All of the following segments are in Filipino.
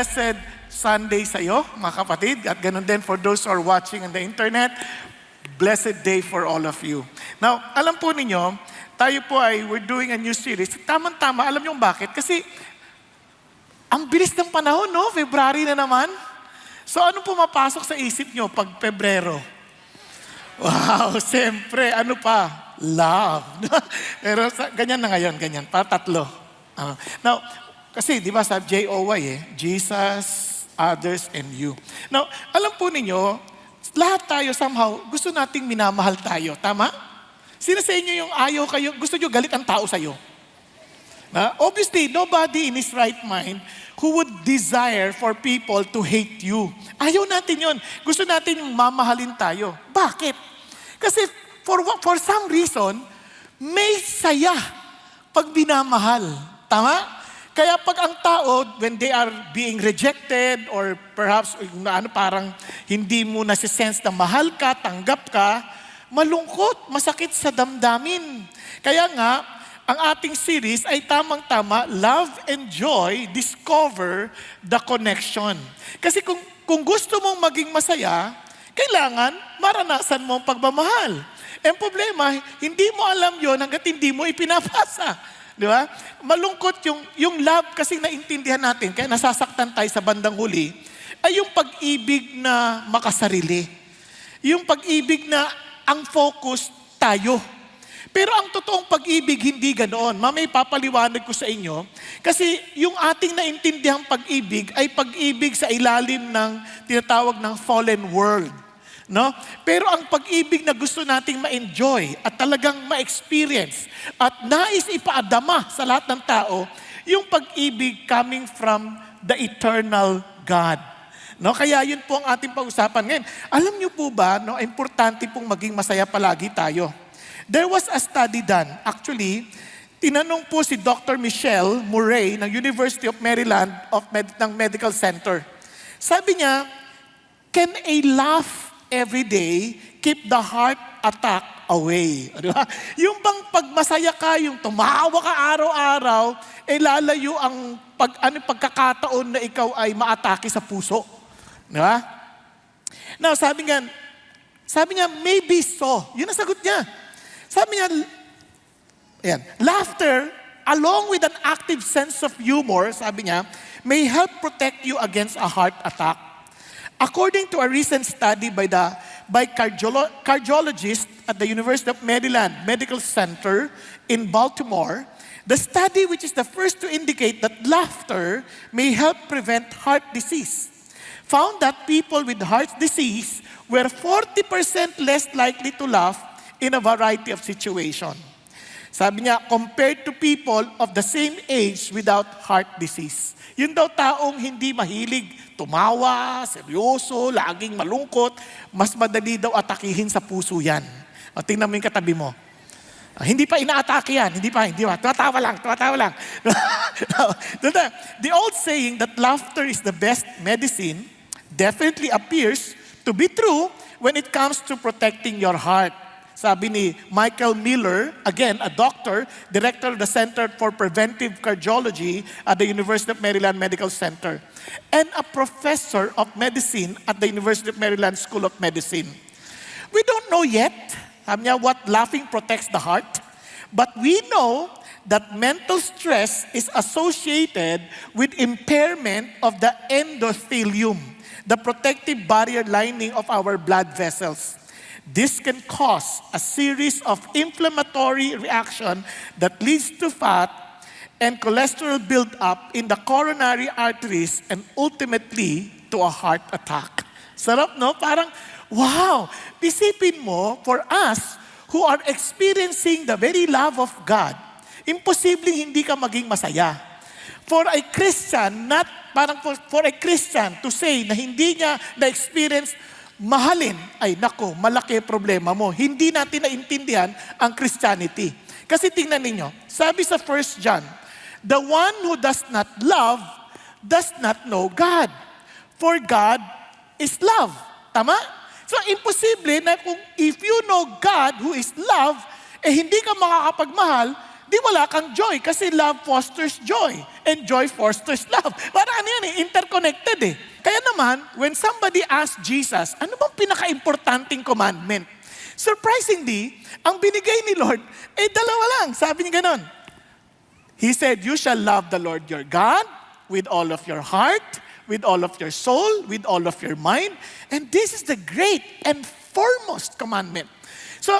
Blessed Sunday sa iyo, mga kapatid, at ganun din for those who are watching on the internet. Blessed day for all of you. Now, alam po ninyo, we're doing a new series. Tamang-tama, alam niyo bakit? Kasi, ang bilis ng panahon, no? February na naman. So, ano pumapasok sa isip niyo pag Pebrero? Wow, siyempre, ano pa? Love. Pero ganyan na ngayon, ganyan. Tatlo. Now, kasi di ba sa JOY Jesus, others, and you. Now, alam po ninyo, lahat tayo somehow, gusto nating minamahal tayo. Tama? Sino sa inyo yung ayaw kayo, gusto nyo galit ang tao sa'yo? Obviously, nobody in his right mind who would desire for people to hate you. Ayaw natin yun. Gusto natin yung mamahalin tayo. Bakit? Kasi for some reason, may saya pag binamahal. Tama? Kaya pag ang tao, when they are being rejected or perhaps parang hindi mo nasisense na mahal ka, tanggap ka, malungkot, masakit sa damdamin. Kaya nga, ang ating series ay tamang-tama, Love and Joy, Discover the Connection. Kasi kung gusto mong maging masaya, kailangan maranasan mo ang pagmamahal. Ang problema, hindi mo alam yon hanggat hindi mo ipinapasa. Di ba? Malungkot yung love kasi naintindihan natin, kaya nasasaktan tayo sa bandang huli, ay yung pag-ibig na makasarili. Yung pag-ibig na ang focus tayo. Pero ang totoong pag-ibig, hindi ganoon. Mamay papaliwanag ko sa inyo, kasi yung ating naintindihang pag-ibig ay pag-ibig sa ilalim ng tinatawag ng fallen world. No? Pero ang pag-ibig na gusto nating ma-enjoy at talagang ma-experience at nais ipaadama sa lahat ng tao, yung pag-ibig coming from the eternal God. No? Kaya yun po ang ating pag-usapan ngayon. Alam niyo po ba, no, importante pong maging masaya palagi tayo. There was a study done. Actually, tinanong po si Dr. Michelle Murray ng University of Maryland ng Medical Center. Sabi niya, can a laugh every day keep the heart attack away? Diba? Yung bang pagmasaya ka, yung tumawa ka araw-araw, lalayo ang pagkakataon na ikaw ay maatake sa puso. Diba? Now, sabi niya, maybe so. Yun ang sagot niya. Sabi niya, laughter, along with an active sense of humor, sabi niya, may help protect you against a heart attack. According to a recent study by cardiologists at the University of Maryland Medical Center in Baltimore, the study, which is the first to indicate that laughter may help prevent heart disease, found that people with heart disease were 40% less likely to laugh in a variety of situations. Sabi niya, compared to people of the same age without heart disease. Yun daw taong hindi mahilig tumawa, seryoso, laging malungkot, mas madali daw atakihin sa puso yan. O, tingnan mo yung katabi mo. Hindi pa inaatake yan, hindi pa. Tumatawa lang. The old saying that laughter is the best medicine definitely appears to be true when it comes to protecting your heart. Sabi ni Michael Miller, again, a doctor, director of the Center for Preventive Cardiology at the University of Maryland Medical Center, and a professor of medicine at the University of Maryland School of Medicine. We don't know yet, sabi niya, what laughing protects the heart, but we know that mental stress is associated with impairment of the endothelium, the protective barrier lining of our blood vessels. This can cause a series of inflammatory reaction that leads to fat and cholesterol buildup in the coronary arteries and ultimately to a heart attack. Sarap, no? Parang, wow! Isipin mo, for us who are experiencing the very love of God, imposibleng hindi ka maging masaya. For a Christian, for a Christian to say na hindi niya na-experience mahalin, ay nako, malaki problema mo. Hindi natin naintindihan ang Christianity. Kasi tingnan ninyo, sabi sa 1 John, the one who does not love does not know God. For God is love. Tama? So, imposible na if you know God who is love, hindi ka makakapagmahal, di wala kang joy kasi love fosters joy and joy fosters love. Parang ano yan interconnected Kaya naman, when somebody asks Jesus, ano bang pinaka-importanting commandment? Surprisingly, ang binigay ni Lord, dalawa lang. Sabi niya ganon. He said, you shall love the Lord your God with all of your heart, with all of your soul, with all of your mind. And this is the great and foremost commandment. So,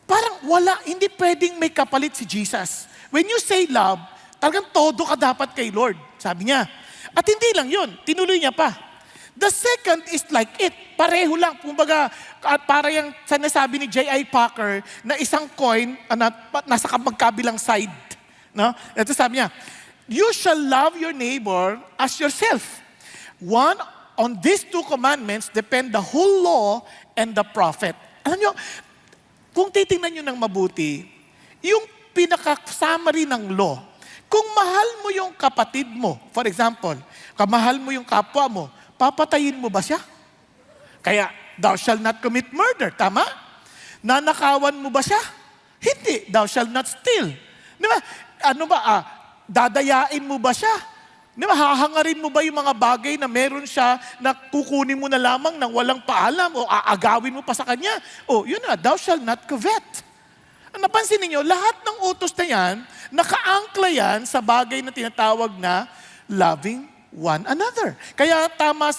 parang hindi pwedeng may kapalit si Jesus. When you say love, talagang todo ka dapat kay Lord. Sabi niya. At hindi lang yun, tinuloy niya pa. The second is like it. Pareho lang. Kumbaga, para yung sinasabi ni J.I. Packer na isang coin nasa magkabilang side. No? Ito sabi niya, you shall love your neighbor as yourself. One, on these two commandments depend the whole law and the prophet. Alam niyo, kung titingnan niyo ng mabuti, yung pinaka-summary ng law, kung mahal mo yung kapatid mo, for example, kamahal mo yung kapwa mo, papatayin mo ba siya? Kaya, thou shall not commit murder. Tama? Nanakawan mo ba siya? Hindi. Thou shall not steal. Di ba? Dadayain mo ba siya? Di ba? Hahangarin mo ba yung mga bagay na meron siya na kukunin mo na lamang nang walang paalam o aagawin mo pa sa kanya? Yun na, thou shall not covet. Napansin niyo, lahat ng utos na yan, nakaangkla yan sa bagay na tinatawag na loving one another. Kaya tama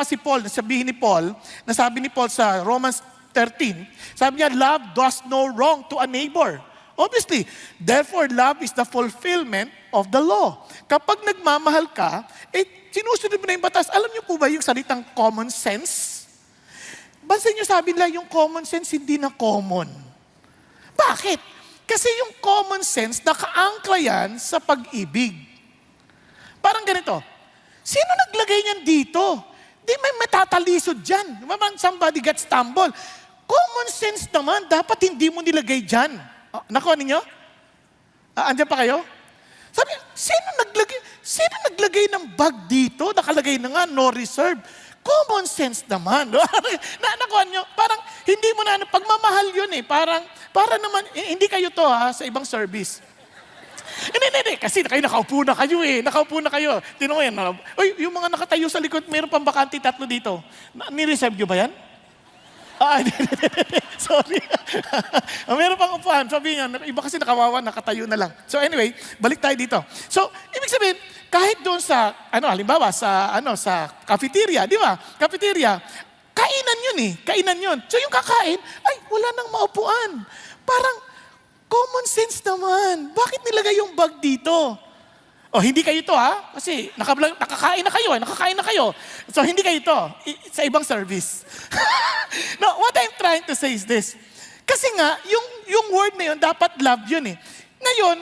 si Paul, nasabi ni Paul sa Romans 13, sabi niya, love does no wrong to a neighbor. Obviously, therefore love is the fulfillment of the law. Kapag nagmamahal ka, sinusunod mo na yung batas. Alam niyo po ba yung salitang common sense? Bansin niyo, sabi nila, yung common sense hindi na common. Bakit? Kasi yung common sense, nakaangkla yan sa pag-ibig. Parang ganito, sino naglagay niyan dito? Di may matatalisod dyan. Somebody got stumbled. Common sense naman, dapat hindi mo nilagay dyan. Nakuha ninyo? Andyan pa kayo? Sabi, sino naglagay ng bag dito? Nakalagay na nga, no reserve. Common sense naman. Nakuha nyo, parang hindi mo na, pagmamahal yun para naman, hindi kayo to sa ibang service. Hindi. Kasi nakaupo na kayo. Tinan mo yan. Yung mga nakatayo sa likod, mayroon pang bakante 3 dito. Ni-reserve nyo ba yan? Sorry. Mayroon pang upuan. Sabi niya, iba kasi nakawawa, nakatayo na lang. So anyway, balik tayo dito. So, ibig sabihin, kahit doon sa, halimbawa, sa cafeteria, di ba? Cafeteria, kainan yun. So yung kakain, wala nang maupuan. Parang, common sense naman. Bakit nilagay yung bag dito? Hindi kayo to kasi nakakain na kayo. So hindi kayo to, sa ibang service. No, what I'm trying to say is this. Kasi nga, yung word na yun, dapat love yun Ngayon,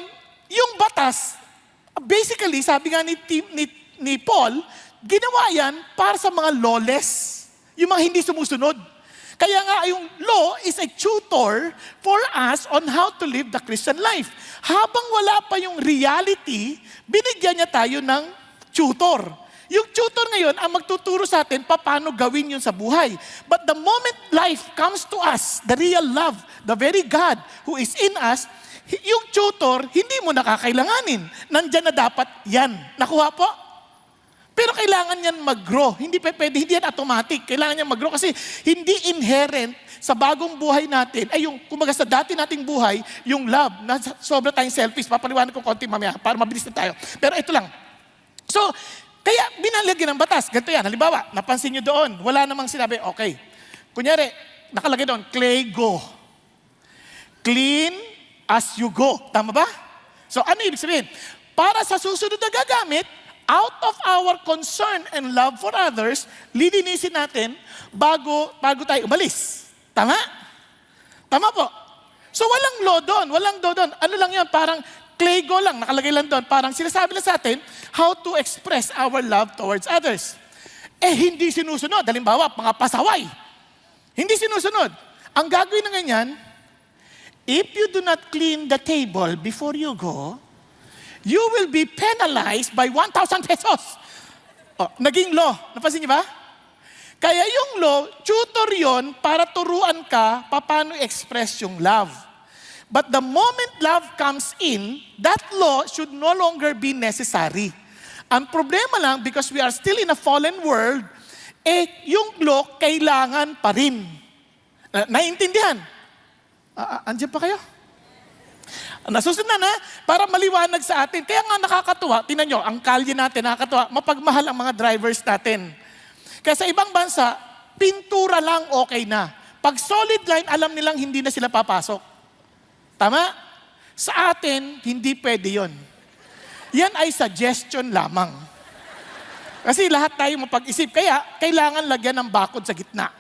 yung batas, basically, sabi nga ni Paul, ginawa yan para sa mga lawless, yung mga hindi sumusunod. Kaya nga, yung law is a tutor for us on how to live the Christian life. Habang wala pa yung reality, binigyan niya tayo ng tutor. Yung tutor ngayon ang magtuturo sa atin paano gawin yun sa buhay. But the moment life comes to us, the real love, the very God who is in us, yung tutor, hindi mo nakakailanganin. Nandyan na dapat yan. Nakuha po? Pero kailangan yan mag-grow. Hindi yan automatic. Kailangan yan mag-grow kasi hindi inherent sa bagong buhay natin, kumbaga sa dati nating buhay, yung love, na sobra tayong selfish. Papaliwanag ko konti mamaya para mabilis na tayo. Pero ito lang. So, kaya binalagyan ng batas. Ganito yan. Halimbawa, napansin nyo doon, wala namang sinabi, okay. Kunyari, nakalagay doon, clay go. Clean as you go. Tama ba? So, ano ibig sabihin? Para sa susunod na gagamit, out of our concern and love for others, lilinisin natin bago tayo umalis. Tama? Tama po. So walang law doon. Ano lang yun? Parang clay go lang, nakalagay lang doon. Parang sinasabi lang sa atin how to express our love towards others. Hindi sinusunod. Halimbawa, mga pasaway. Hindi sinusunod. Ang gagawin na ganyan, if you do not clean the table before you go, you will be penalized by 1,000 pesos. Naging law. Napansin niyo ba? Kaya yung law, tutor yon para turuan ka paano express yung love. But the moment love comes in, that law should no longer be necessary. Ang problema lang, because we are still in a fallen world, yung law kailangan pa rin. Naiintindihan? Andiyan pa kayo? Nasusunod na para maliwanag sa atin. Kaya nga nakakatuwa, tingnan nyo, ang kalye natin, nakakatuwa, mapagmahal ang mga drivers natin. Kaya sa ibang bansa, pintura lang okay na. Pag solid line, alam nilang hindi na sila papasok. Tama? Sa atin, hindi pwede yon. Yan ay suggestion lamang. Kasi lahat tayo mapag-isip, kaya kailangan lagyan ng bakod sa gitna.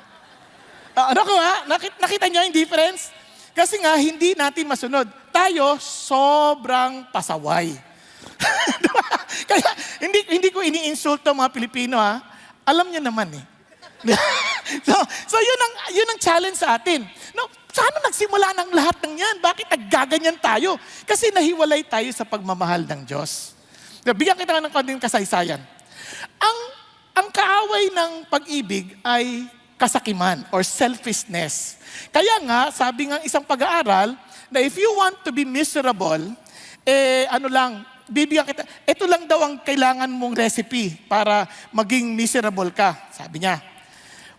Nakita nyo yung difference? Kasi nga, hindi natin masunod. Tayo, sobrang pasaway. Kaya, hindi ko ini-insulto mga Pilipino, ha? Alam niyo naman, eh. so yun ang challenge sa atin. No, sana nagsimula ng lahat ng yan? Bakit naggaganyan tayo? Kasi nahiwalay tayo sa pagmamahal ng Diyos. Bigyan kita ng konting kasaysayan. Ang kaaway ng pag-ibig ay kasakiman or selfishness. Kaya nga, sabi nga isang pag-aaral, na if you want to be miserable, bibigyan kita, ito lang daw ang kailangan mong recipe para maging miserable ka, sabi niya.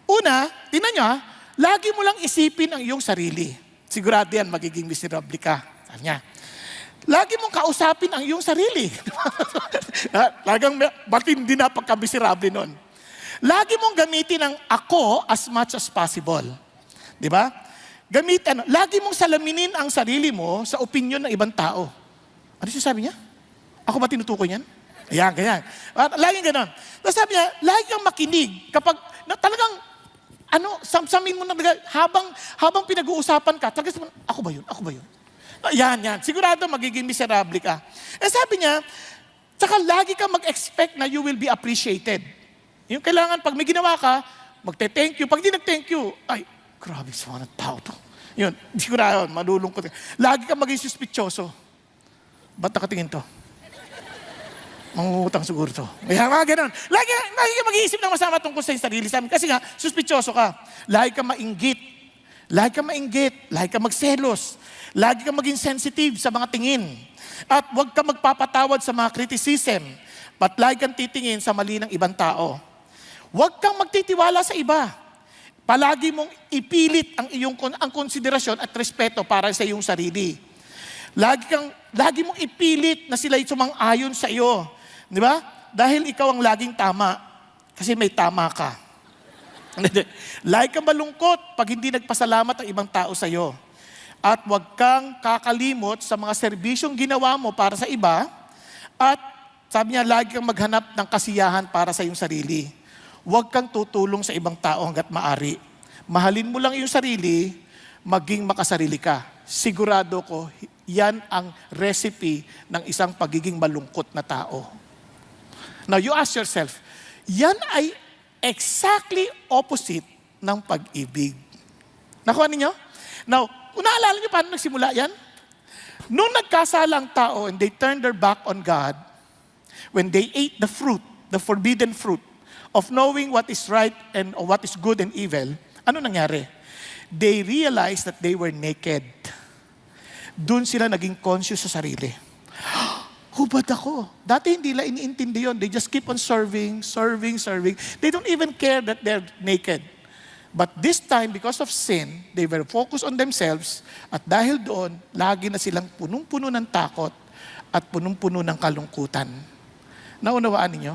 Una, tingnan nyo lagi mo lang isipin ang iyong sarili. Sigurado yan, magiging miserable ka, sabi niya. Lagi mong kausapin ang iyong sarili. Lagang matindi na pagka-miserable nun. Lagi mong gamitin ang ako as much as possible. Di ba? Lagi mong salaminin ang sarili mo sa opinion ng ibang tao. Ano siya sabi niya? Ako ba tinutukoy niyan? Ayan, ganyan. Laging ganon. Tapos sabi niya, lagi kang makinig kapag talagang, samsamin mo na habang pinag-uusapan ka, talagang, ako ba yun? Yan. Sigurado magiging miserable ka. Sabi niya, tsaka lagi kang mag-expect na you will be appreciated. Yung kailangan, pag may ginawa ka, magte-thank you. Pag di nag-thank you, ay, grabe sa mga tao to. Yun, sigurado, malulungkot. Lagi kang maging suspityoso. Ba't nakatingin to? Mangungutang siguro to. Kaya mga ganun. Lagi kang mag-iisip ng masama tungkol sa sarili sa amin. Kasi nga, suspityoso ka. Lagi kang mainggit. Lagi kang magselos. Lagi kang maging sensitive sa mga tingin. At huwag kang magpapatawad sa mga criticism. But lagi kang titingin sa mali ng ibang tao. Huwag kang magtitiwala sa iba. Palagi mong ipilit ang konsiderasyon at respeto para sa iyong sarili. Lagi mong ipilit na sila sumang-ayon sa iyo. Di ba? Dahil ikaw ang laging tama. Kasi may tama ka. Lagi kang malungkot pag hindi nagpasalamat ang ibang tao sa iyo. At huwag kang kakalimot sa mga serbisyong ginawa mo para sa iba. At sabi niya, lagi kang maghanap ng kasiyahan para sa iyong sarili. Huwag kang tutulong sa ibang tao hanggat maari. Mahalin mo lang iyong sarili, maging makasarili ka. Sigurado ko, yan ang recipe ng isang pagiging malungkot na tao. Now, you ask yourself, yan ay exactly opposite ng pag-ibig. Nakuha ninyo? Now, naalala niyo paano nagsimula yan? Nung nagkasalang tao and they turned their back on God, when they ate the fruit, the forbidden fruit, of knowing what is right and what is good and evil, ano nangyari? They realized that they were naked. Doon sila naging conscious sa sarili. Hubad ako. Dati hindi nila iniintindi yun. They just keep on serving. They don't even care that they're naked. But this time, because of sin, they were focused on themselves at dahil doon, lagi na silang punong-puno ng takot at punong-puno ng kalungkutan. Naunawaan ninyo?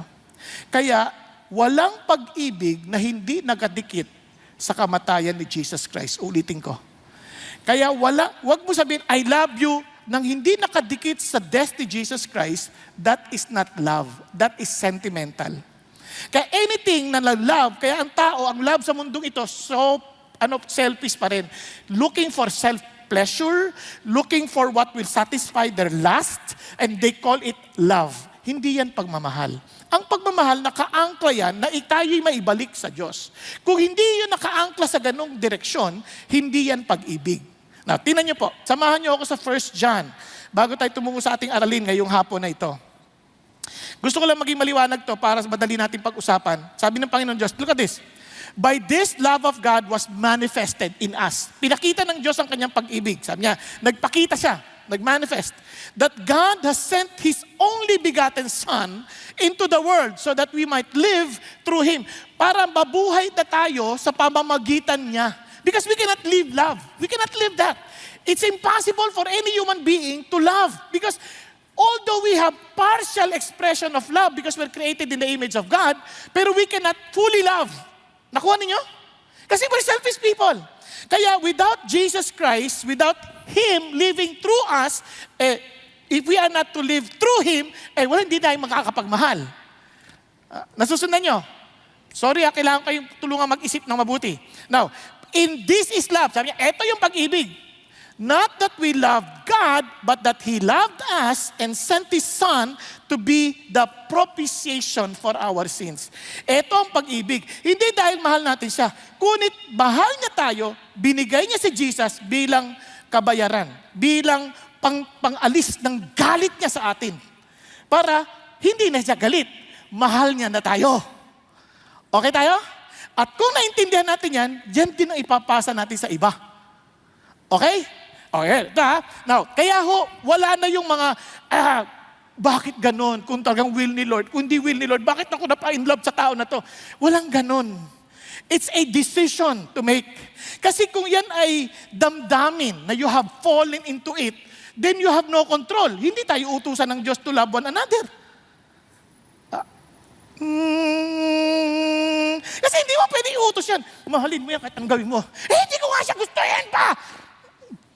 Kaya, walang pag-ibig na hindi nakadikit sa kamatayan ni Jesus Christ. Ulitin ko. Kaya wag mo sabihin, I love you, nang hindi nakadikit sa death ni Jesus Christ, that is not love. That is sentimental. Kaya anything na love, kaya ang tao, ang love sa mundong ito, selfish pa rin. Looking for self-pleasure, looking for what will satisfy their lust, and they call it love. Hindi yan pagmamahal. Ang pagmamahal, nakaangkla yan na tayo'y maibalik sa Diyos. Kung hindi yun nakaangkla sa ganong direksyon, hindi yan pag-ibig. Now, tingnan niyo po, samahan niyo ako sa 1 John, bago tayo tumungo sa ating aralin ngayong hapon na ito. Gusto ko lang maging maliwanag to para madali natin pag-usapan. Sabi ng Panginoon Diyos, look at this. By this, love of God was manifested in us. Pinakita ng Diyos ang kanyang pag-ibig. Sabi niya, nagpakita siya, nagmanifest. That God has sent His only begotten Son into the world so that we might live through Him. Para mabuhay na tayo sa pamamagitan niya. Because we cannot live love. We cannot live that. It's impossible for any human being to love. Because although we have partial expression of love because we're created in the image of God, pero we cannot fully love. Nakuha ninyo? Kasi we're selfish people. Kaya without Jesus Christ, without Him living through us, if we are not to live through Him, hindi tayo makakapagmahal. Nasusundan nyo? Sorry, kailangan kayong tulungan mag-isip ng mabuti. Now, in this is love. Sabi niya, eto yung pag-ibig. Not that we loved God, but that He loved us and sent His Son to be the propitiation for our sins. Ito ang pag-ibig. Hindi dahil mahal natin siya, kunit mahal niya tayo, binigay niya si Jesus bilang kabayaran, bilang pang-alis ng galit niya sa atin. Para hindi na siya galit, mahal niya na tayo. Okay tayo? At kung naintindihan natin yan, yan din ang ipapasa natin sa iba. Okay? Okay, now, kaya wala na yung mga, bakit ganon? Kung talagang will ni Lord, kung di will ni Lord, bakit ako na-in love sa tao na to? Walang ganon. It's a decision to make. Kasi kung yan ay damdamin na you have fallen into it, then you have no control. Hindi tayo utusan ng Diyos to love one another. Kasi hindi mo pwede iutos yan. Mahalin mo yan kahit ang gawin mo. Hindi ko nga siya gusto yan pa.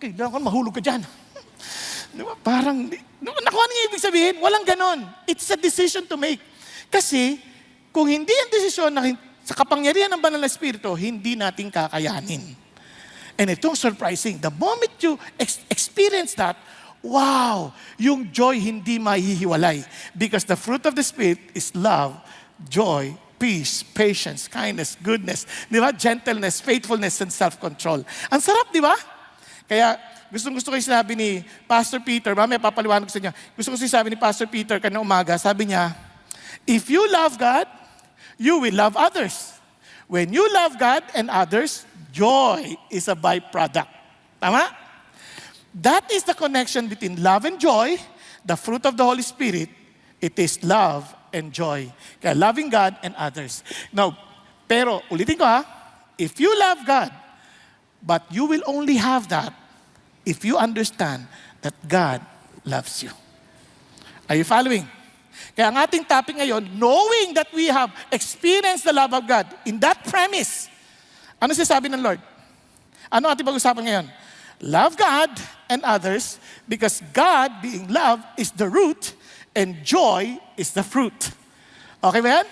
Kailangan mahulog ka dyan. Diba? Parang, nakuha niya ibig sabihin, walang ganon. It's a decision to make. Kasi, kung hindi ang desisyon na sa kapangyarihan ng Banal na Espiritu, hindi natin kakayanin. And itong surprising, the moment you experience that, wow, yung joy hindi mahihiwalay. Because the fruit of the Spirit is love, joy, peace, patience, kindness, goodness, di ba? Gentleness, faithfulness, and self-control. Ang sarap, di ba? Kaya gusto ko yung sinabi ni Pastor Peter, mamaya papaliwanag ko sa inyo. Gusto ko yung sinabi ni Pastor Peter kanina umaga, sabi niya, if you love God, you will love others. When you love God and others, joy is a byproduct. Tama? That is the connection between love and joy, the fruit of the Holy Spirit. It is love and joy. Kaya loving God and others. Now, pero ulitin ko if you love God, but you will only have that if you understand that God loves you. Are you following? Kaya ang ating topic ngayon, knowing that we have experienced the love of God, in that premise, ano sinasabi ng Lord? Ano ating pag-usapan ngayon? Love God and others because God, being love, is the root and joy is the fruit. Okay ba yan?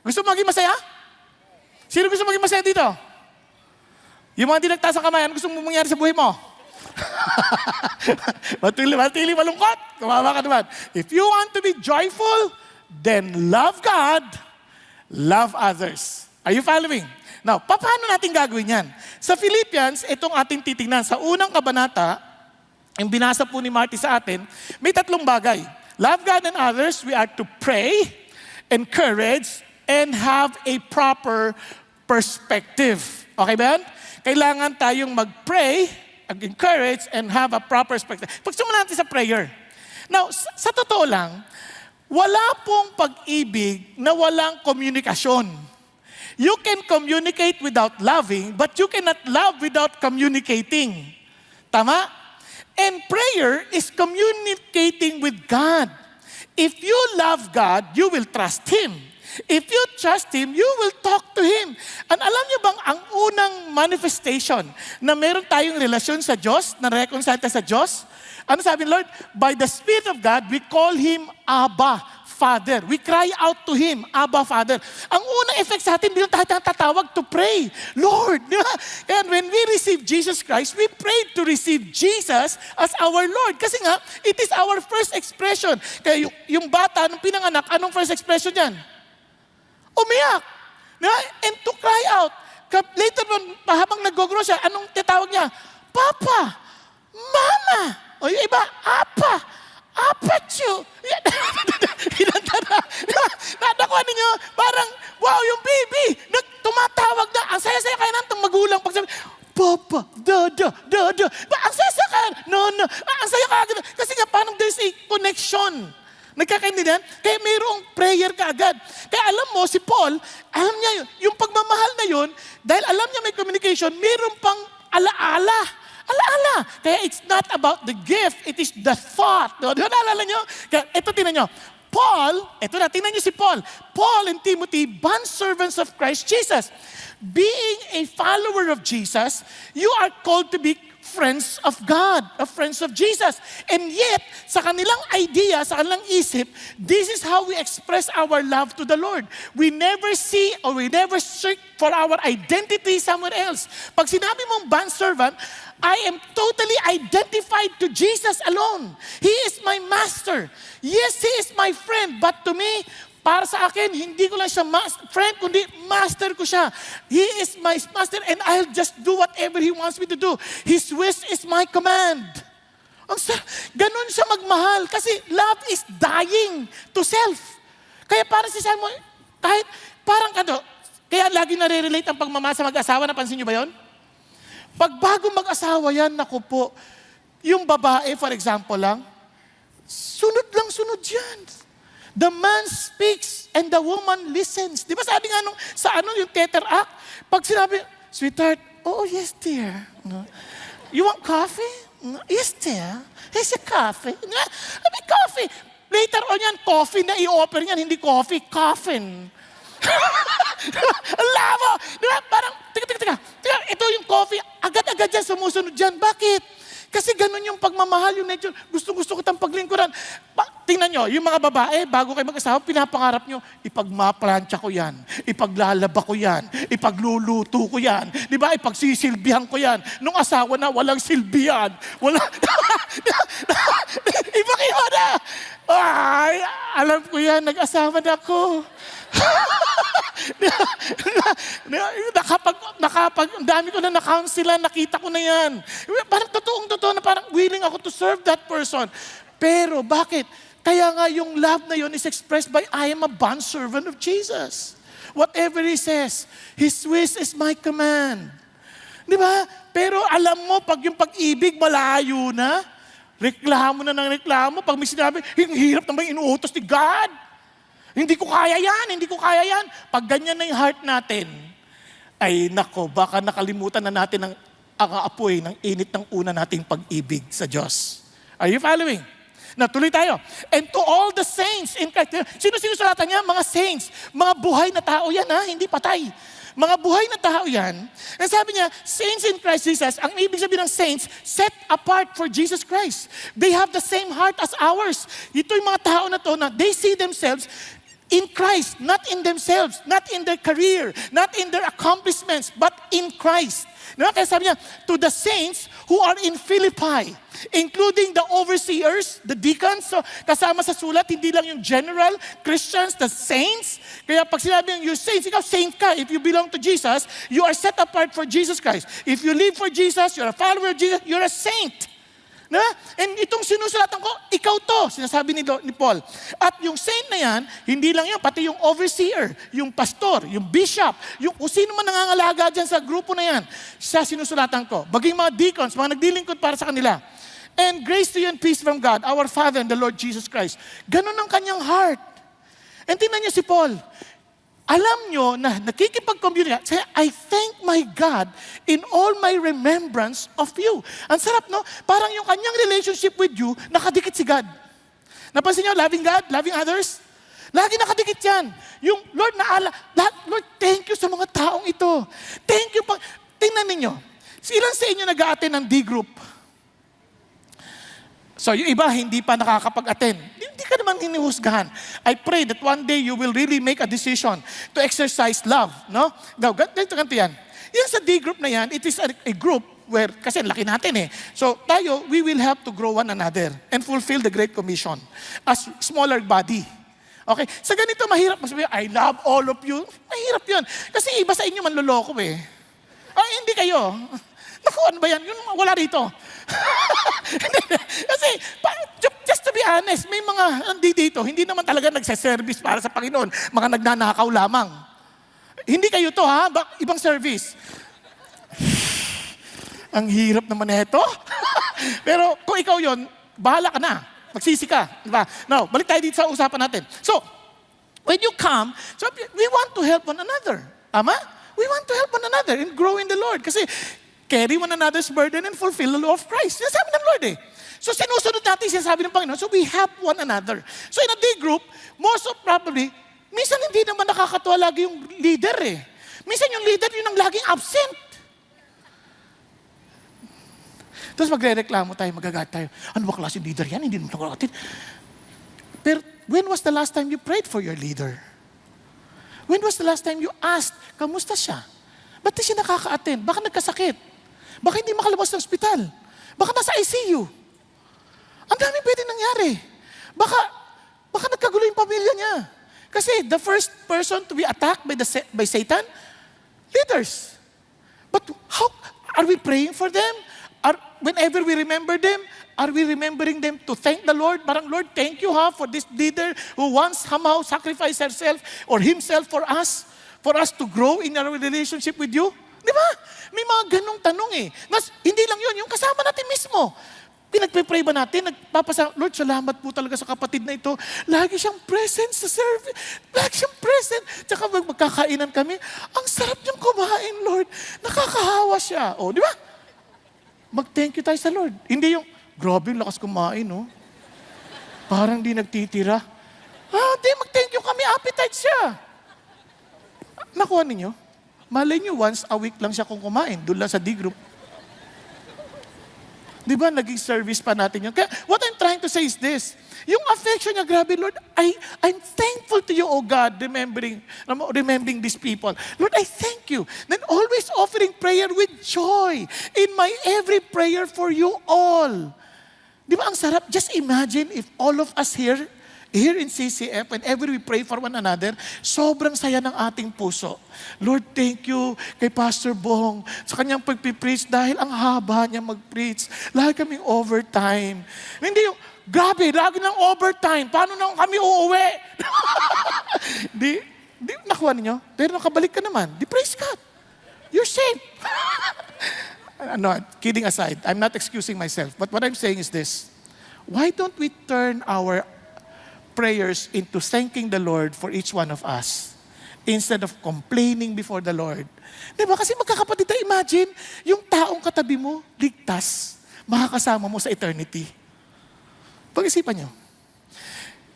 Gusto mo maging masaya? Sino gusto maging masaya dito? Yung mga di nagtaas ang kamay, ano gusto mong mangyari sa buhay mo? Matili malungkot. Kumawa ka naman. If you want to be joyful, then love God, love others. Are you following? Now, paano natin gagawin yan? Sa Philippians, itong ating titingnan. Sa unang kabanata, yung binasa po ni Marty sa atin, may tatlong bagay. Love God and others, we are to pray, encourage, and have a proper perspective. Okay ba yan? Kailangan tayong mag-pray, encourage, and have a proper perspective. Pagsimulan natin sa prayer. Now, sa totoo lang, wala pong pag-ibig na walang komunikasyon. You can communicate without loving, but you cannot love without communicating. Tama? And prayer is communicating with God. If you love God, you will trust Him. If you trust Him, you will talk to Him. And alam niyo bang ang unang manifestation na meron tayong relasyon sa Diyos, na reconcile tayo sa Diyos? Ano sabi ng Lord? By the Spirit of God, we call Him Abba, Father. We cry out to Him, Abba, Father. Ang unang effect sa atin, bilang tayo tatawag to pray. Lord, di ba? And when we receive Jesus Christ, we pray to receive Jesus as our Lord. Kasi nga, it is our first expression. Kaya yung bata, nung pinanganak, anong first expression yan? Umiyak. And to cry out. Later on, habang nag-grow siya, anong titawag niya? Papa, Mama. O yung iba, Apa, Apachu. Nakuha ninyo, parang, wow, yung baby, tumatawag alam niya yung pagmamahal na yun, dahil alam niya may communication, meron pang alaala. Alaala. Kaya it's not about the gift, it is the thought. Di ba naalala niyo? Kaya ito, tingnan niyo. Paul, ito na, tingnan niyo si Paul. Paul and Timothy, bondservants of Christ Jesus. Being a follower of Jesus, you are called to be friends of God, friends of Jesus. And yet, sa kanilang idea, sa kanilang isip, this is how we express our love to the Lord. We never see or we never search for our identity somewhere else. Pag sinabi mong bondservant, I am totally identified to Jesus alone. He is my master. Yes, He is my friend. But to me, para sa akin, hindi ko lang siya friend, kundi master ko siya. He is my master and I'll just do whatever He wants me to do. His wish is my command. Ganun siya magmahal kasi love is dying to self. Kaya para si Simon, kahit parang kaya lagi nare-relate ang pagmamahal sa mag-asawa, napansin niyo ba yon? Pag bago mag-asawa yan, naku po, yung babae, for example lang, sunod lang sunod yan. The man speaks and the woman listens. Di ba sabi nga sa yung theater act, pag sinabi, sweetheart, oh yes dear. You want coffee? Yes dear. Here's your coffee. May coffee. Later on yan, coffee na i-offer yan, hindi coffee, coffin. Ang labo! Di ba? Parang, teka. Ito yung coffee, agad-agad yan, sumusunod dyan. Bakit? Kasi ganun yung pagmamahal, yung nature. Gusto-gusto ko tayong paglingkuran. Tingnan nyo, yung mga babae, bago kayo mag-asawa, pinapangarap nyo, ipagmaplansya ko yan, ipaglalaba ko yan, ipagluluto ko yan, di ba? Ipagsisilbihan ko yan. Nung asawa na, walang silbihan. Iba na. Ay, alam ko yan, nag-asawa na ako. Ang dami ko na na-counsel, nakita ko na yan. Parang totoong-totoo na parang willing ako to serve that person. Pero bakit? Kaya nga yung love na yun is expressed by I am a bondservant of Jesus. Whatever He says, His wish is my command. Di ba? Pero alam mo, pag yung pag-ibig malayo na, reklamo na ng reklamo, pag may sinabi, hirap naman inuutos ni God. Hindi ko kaya yan. Pag ganyan na yung heart natin, ay nako, baka nakalimutan na natin ang apoy ng init ng una nating pag-ibig sa Diyos. Are you following? Na tuloy tayo. And to all the saints in Christ. Sino sinusulatan niya? Mga saints. Mga buhay na tao yan, hindi patay. Mga buhay na tao yan. And sabi niya, saints in Christ Jesus, ang ibig sabihin ng saints, set apart for Jesus Christ. They have the same heart as ours. Ito yung mga tao na to na they see themselves in Christ, not in themselves, not in their career, not in their accomplishments, but in Christ. Kaya sabi niya, to the saints who are in Philippi, including the overseers, the deacons, so kasama sa sulat, hindi lang yung general Christians, the saints. Kaya pag sinabi yung saints, ikaw saint ka. If you belong to Jesus, you are set apart for Jesus Christ. If you live for Jesus, you're a follower of Jesus, you're a saint. Na? And itong sinusulatan ko, ikaw to, sinasabi ni Paul. At yung saint na yan, hindi lang yan, pati yung overseer, yung pastor, yung bishop, yung kung sino man nangangalaga dyan sa grupo na yan, siya sinusulatan ko. Baging mga deacons, mga nagdilingkod para sa kanila. And grace to you and peace from God, our Father and the Lord Jesus Christ. Ganon ang kanyang heart. And tingnan niyo si Paul. Alam nyo na nakikipag-communicate, say, I thank my God in all my remembrance of you. Ang sarap, no? Parang yung kanyang relationship with you, nakadikit si God. Napansin nyo, loving God, loving others? Lagi nakadikit yan. Yung Lord, Lord, thank you sa mga taong ito. Thank you. Tingnan ninyo, ilan sa inyo nag-a-attend ng D-group? So, yung iba, hindi pa nakakapag-attend. Hindi ka naman hinihusgahan. I pray that one day you will really make a decision to exercise love. No? Now, ganito yan. Yung sa D-group na yan, it is a group where, kasi laki natin So, tayo, we will have to grow one another and fulfill the Great Commission as smaller body. Okay? Sa ganito, mahirap masabi, I love all of you. Mahirap yun. Kasi iba sa inyo manloloko hindi kayo. Naku, ano ba yan? Yun, wala rito. Kasi, just to be honest, may mga dito, hindi naman talaga nagsaservice para sa Panginoon. Mga nagnanakaw lamang. Hindi kayo to, ibang service. Ang hirap naman ito. Pero kung ikaw yon, bahala ka na. Magsisi ka. Diba? Now, balik tayo dito sa usapan natin. So, When you come, so we want to help one another. Tama? We want to help one another and grow in the Lord. Kasi carry one another's burden and fulfill the law of Christ. Yan sabi ng Lord eh. So sinusunod natin sinasabi ng Panginoon. So we help one another. So in a day group, most of probably, minsan hindi naman nakakatuwa lagi yung leader eh. Minsan yung leader yun ang laging absent. Tapos magre-reklamo tayo, magagat tayo. Ano ba klase leader yan? Hindi naman nakakatid. Pero when was the last time you prayed for your leader? When was the last time you asked, kamusta siya? Ba't di siya nakaka-attend? Baka nagkasakit? Baka hindi makalabas ng ospital? Baka nasa ICU? Ang dami pwede nangyari. Baka nagkagulo yung pamilya niya. Kasi the first person to be attacked by Satan, leaders. But how are we praying for them? Whenever we remember them, are we remembering them to thank the Lord? Parang, Lord, thank you for this leader who once somehow sacrificed herself or himself for us to grow in our relationship with you. Di ba? May mga ganong tanong eh. Mas, hindi lang yun, yung kasama natin mismo. Pinagpe-pray ba natin? Lord, salamat po talaga sa kapatid na ito. Lagi siyang present sa service. Lagi siyang present. Tsaka magkakainan kami. Ang sarap niyang kumain, Lord. Nakakahawa siya. O, di ba? Mag-thank you tayo sa Lord. Hindi yung, grabe yung lakas kumain, no? Parang di nagtitira. Di, mag-thank you kami. Appetite siya. Nakuha ninyo? Malay nyo, once a week lang siya kung kumain. Doon lang sa D-group. Di ba, naging service pa natin yun. Kaya, what I'm trying to say is this. Yung affection niya, grabe, Lord, I'm thankful to you, O God, remembering these people. Lord, I thank you. Then always offering prayer with joy in my every prayer for you all. Di ba, ang sarap? Just imagine if all of us here in CCF, whenever we pray for one another, sobrang saya ng ating puso. Lord, thank you kay Pastor Bong sa kanyang pagpipreach dahil ang haba niya mag-preach. Lagi kaming overtime. Hindi yung, grabe, lagi ng overtime. Paano na kami uuwi? di nakuha ninyo? Pero nakabalik ka naman. Di praise God. You're safe. No, kidding aside, I'm not excusing myself. But what I'm saying is this. Why don't we turn our prayers into thanking the Lord for each one of us instead of complaining before the Lord? Diba? Kasi magkakapatid tayo, imagine, yung taong katabi mo, ligtas, makakasama mo sa eternity. Pag-isipan nyo.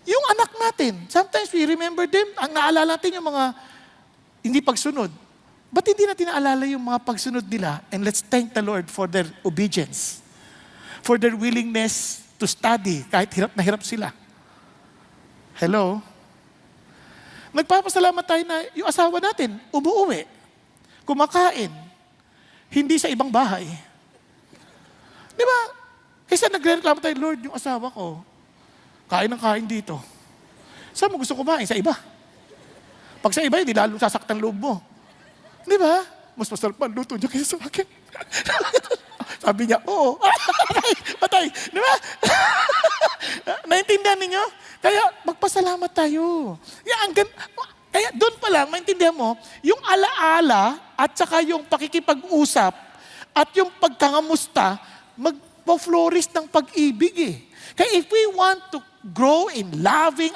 Yung anak natin, sometimes we remember them, ang naalala natin yung mga hindi pagsunod. Ba't hindi natin naalala yung mga pagsunod nila? And let's thank the Lord for their obedience, for their willingness to study, kahit hirap na hirap sila. Hello? Nagpapasalamat tayo na yung asawa natin, umuwi, kumakain, hindi sa ibang bahay. Di ba? Kaysa nagre-reklamo tayo, Lord, yung asawa ko, kain ng kain dito. Saan mo gusto kumain? Sa iba. Pag sa iba, hindi lalo sasaktan loob mo. Di ba? Mas masarap pa luto niya kaysa sa akin. Sabi niya, oo. Patay. Di ba? Naintindihan ninyo? Kaya magpasalamat tayo. Kaya doon pa lang, maintindihan mo, yung alaala at saka yung pakikipag-usap at yung pagkangamusta, magpo-flourish ng pag-ibig eh. Kaya if we want to grow in loving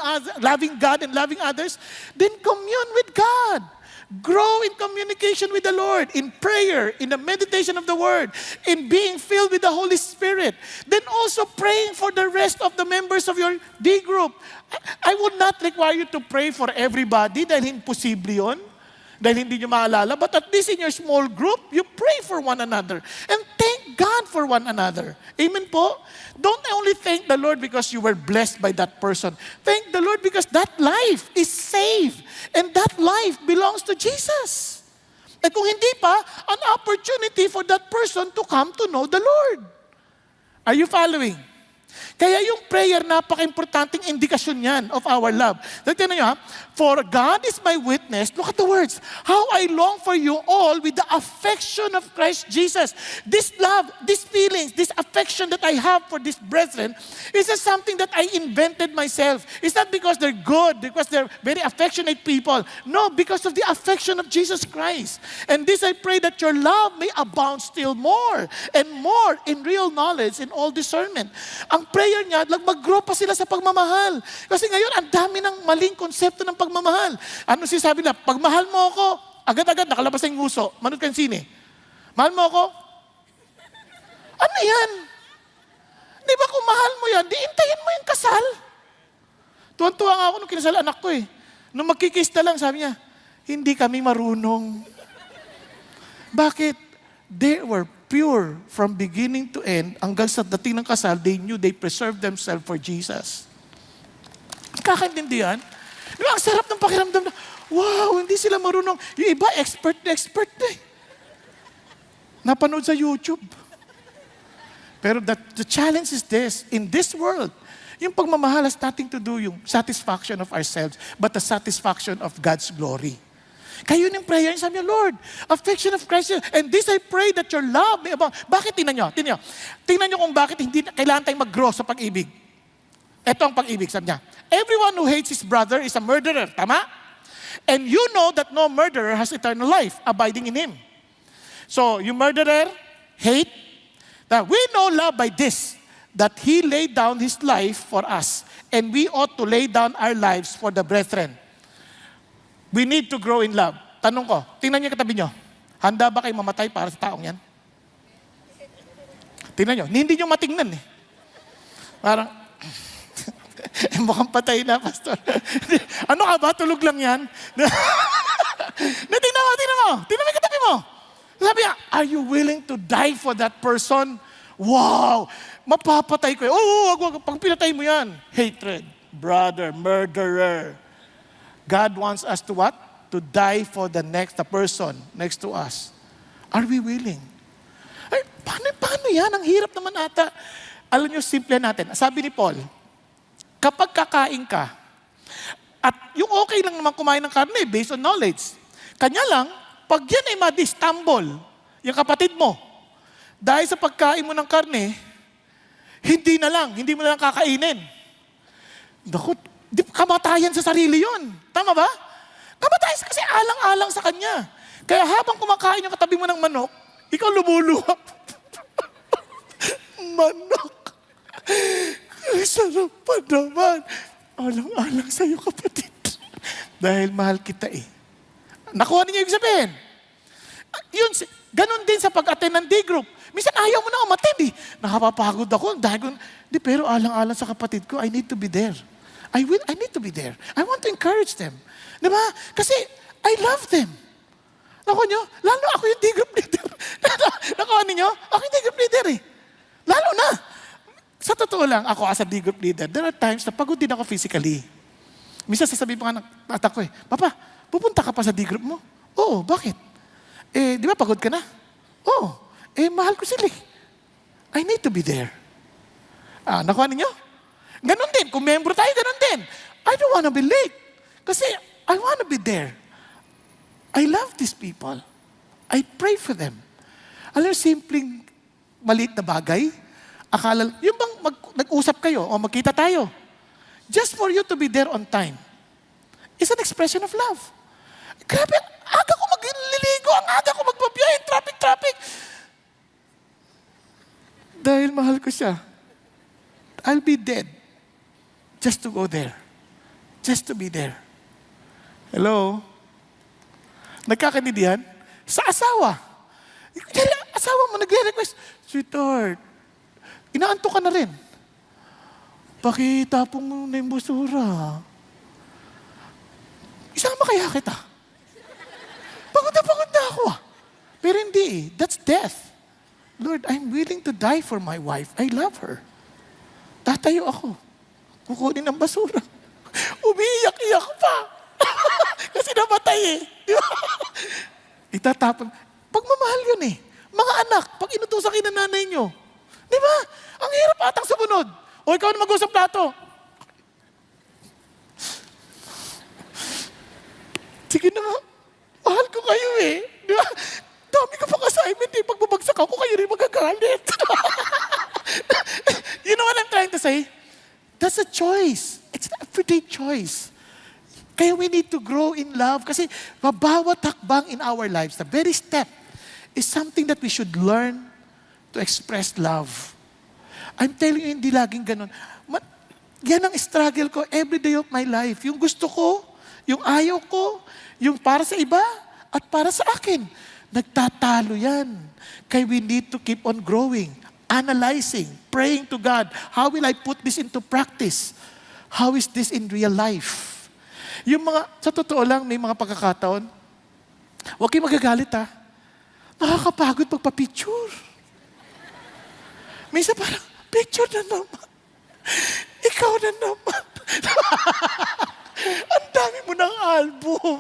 God and loving others, then commune with God. Grow in communication with the Lord, in prayer, in the meditation of the Word, in being filled with the Holy Spirit. Then also praying for the rest of the members of your D group. I would not require you to pray for everybody dahil imposible yun. Dahil hindi nyo maalala. But at least in your small group, you pray for one another. And thank God for one another. Amen po? Don't only thank the Lord because you were blessed by that person. Thank the Lord because that life is saved. And that life belongs to Jesus. At kung hindi pa, an opportunity for that person to come to know the Lord. Are you following? Kaya yung prayer, napaka-importanting indikasyon yan of our love. Tignan nyo ha, for God is my witness, look at the words, how I long for you all with the affection of Christ Jesus. This love, these feelings, this affection that I have for these brethren, is not something that I invented myself. It's not because they're good, because they're very affectionate people. No, because of the affection of Jesus Christ. And this I pray that your love may abound still more and more in real knowledge and all discernment. Ang prayer prayer niya, mag-grow pa sila sa pagmamahal. Kasi ngayon, ang dami ng maling konsepto ng pagmamahal. Ano sinasabi na, pagmahal mo ako, agad-agad nakalabas na yung nguso. Manood ka ng sine. Mahal mo ako? Ano yan? Di ba kung mahal mo yan, di intayin mo yung kasal. Tuwan-tuwa nga ako nung kinasal anak ko eh. Nung magkikis na lang, sabi niya, hindi kami marunong. Bakit? They were pure from beginning to end. Hanggang sa dating ng kasal, they knew they preserved themselves for Jesus. Kakaintindi yan? Di ba, ang sarap ng pakiramdam na, wow, hindi sila marunong. Yung iba, expert na eh. Napanood sa YouTube. Pero the challenge is this, in this world, yung pagmamahal has nothing to do yung satisfaction of ourselves, but the satisfaction of God's glory. Kayo yung prayer, sabi niya, Lord, affection of Christ, and this I pray that your love may abound. Bakit? Tingnan nyo kung bakit hindi kailangan tayong mag-grow sa pag-ibig. Ito ang pag-ibig, sabi niya. Everyone who hates his brother is a murderer. Tama? And you know that no murderer has eternal life abiding in him. So, yung murderer, hate. That we know love by this, that He laid down His life for us, and we ought to lay down our lives for the brethren. We need to grow in love. Tanong ko, tingnan niyo katabi niyo, handa ba kayo mamatay para sa taong yan? Tingnan niyo, hindi niyo matingnan eh. Parang, mukhang patay na, pastor. Ano ka ba? Tulog lang yan? Tingnan mo yung katabi mo. Sabi niya, are you willing to die for that person? Wow! Mapapatay ko. Wag. Pag pinatay mo yan, hatred, brother, murderer. God wants us to what? To die for the person next to us. Are we willing? Ay, paano yan? Ang hirap naman ata. Alam niyo, simple natin. Sabi ni Paul, kapag kakain ka, at yung okay lang naman kumain ng karne based on knowledge, kanya lang, pag yan ay ma-distumble, yung kapatid mo, dahil sa pagkain mo ng karne, hindi mo na lang kakainin. Naku, kamatayan sa sarili yon. Tama ba? Kamatayan kasi alang-alang sa kanya. Kaya habang kumakain yung katabi mo ng manok, ikaw lumuluha. Manok. Ay, sarap pa naman. Alang-alang sa'yo, kapatid. Dahil mahal kita eh. Nakuha niyo yung sabihin. Yun, ganun din sa pag-attend ng day group. Minsan ayaw mo na umattend eh. Nakapapagod ako. Pero alang-alang sa kapatid ko, I need to be there. I need to be there. I want to encourage them. Di ba? Kasi I love them. Nakuha niyo? Lalo ako yung day group leader. Nakuha niyo? Ako yung day group leader eh. Lalo na. Sa totoo lang, ako as a day group leader, there are times na pagod din ako physically. Minsan sasabihin pa nga ng atak ko eh, Papa, pupunta ka pa sa D-group mo? Oo, bakit? Di ba pagod ka na? Oo, mahal ko sila. I need to be there. Nakuha ninyo? Ganon din, kung membro tayo, ganon din. I don't wanna be late. Kasi I wanna be there. I love these people. I pray for them. Alam mo, simpleng maliit na bagay, akala, yung bang nag-usap kayo o magkita tayo, just for you to be there on time, is an expression of love. Grabe, aga ko magliligo, ang aga ko magbabiyahe, traffic. Dahil mahal ko siya, I'll be dead just to go there. Just to be there. Hello? Nagkakaintindihan? Sa asawa. Asawa mo nagre-request, sweetheart, inaanto ka na rin. Pakitapong mo na yung busura. Isama kaya kita. Pagod na ako ah. Pero hindi eh. That's death. Lord, I'm willing to die for my wife. I love her. Tatayo ako. Kukunin ang basura. Umiiyak-iyak pa. Kasi namatay eh. Di ba? Itatapon. Pagmamahal yun eh. Mga anak, pag inutusan kayo ng nanay nyo. Di ba? Ang hirap atang sumunod. O ikaw na mag-usap plato. Sige na nga. Mahal ko kayo eh. Di ba? Dami ko pang assignment eh. Pag bumagsak ako, kayo rin magagalit. You know what I'm trying to say? That's a choice. It's an everyday choice. Kaya we need to grow in love kasi bawat hakbang in our lives, the very step is something that we should learn to express love. I'm telling you, hindi laging ganun. Yan ang struggle ko every day of my life. Yung gusto ko, yung ayaw ko, yung para sa iba, at para sa akin. Nagtatalo yan. Kaya we need to keep on growing, analyzing, praying to God. How will I put this into practice? How is this in real life? Yung mga, sa totoo lang, may mga pagkakataon, huwag kayong magagalit ha. Nakakapagod pagpa-picture. Minsan parang, picture na naman. Ikaw na naman. Ang dami mo ng album.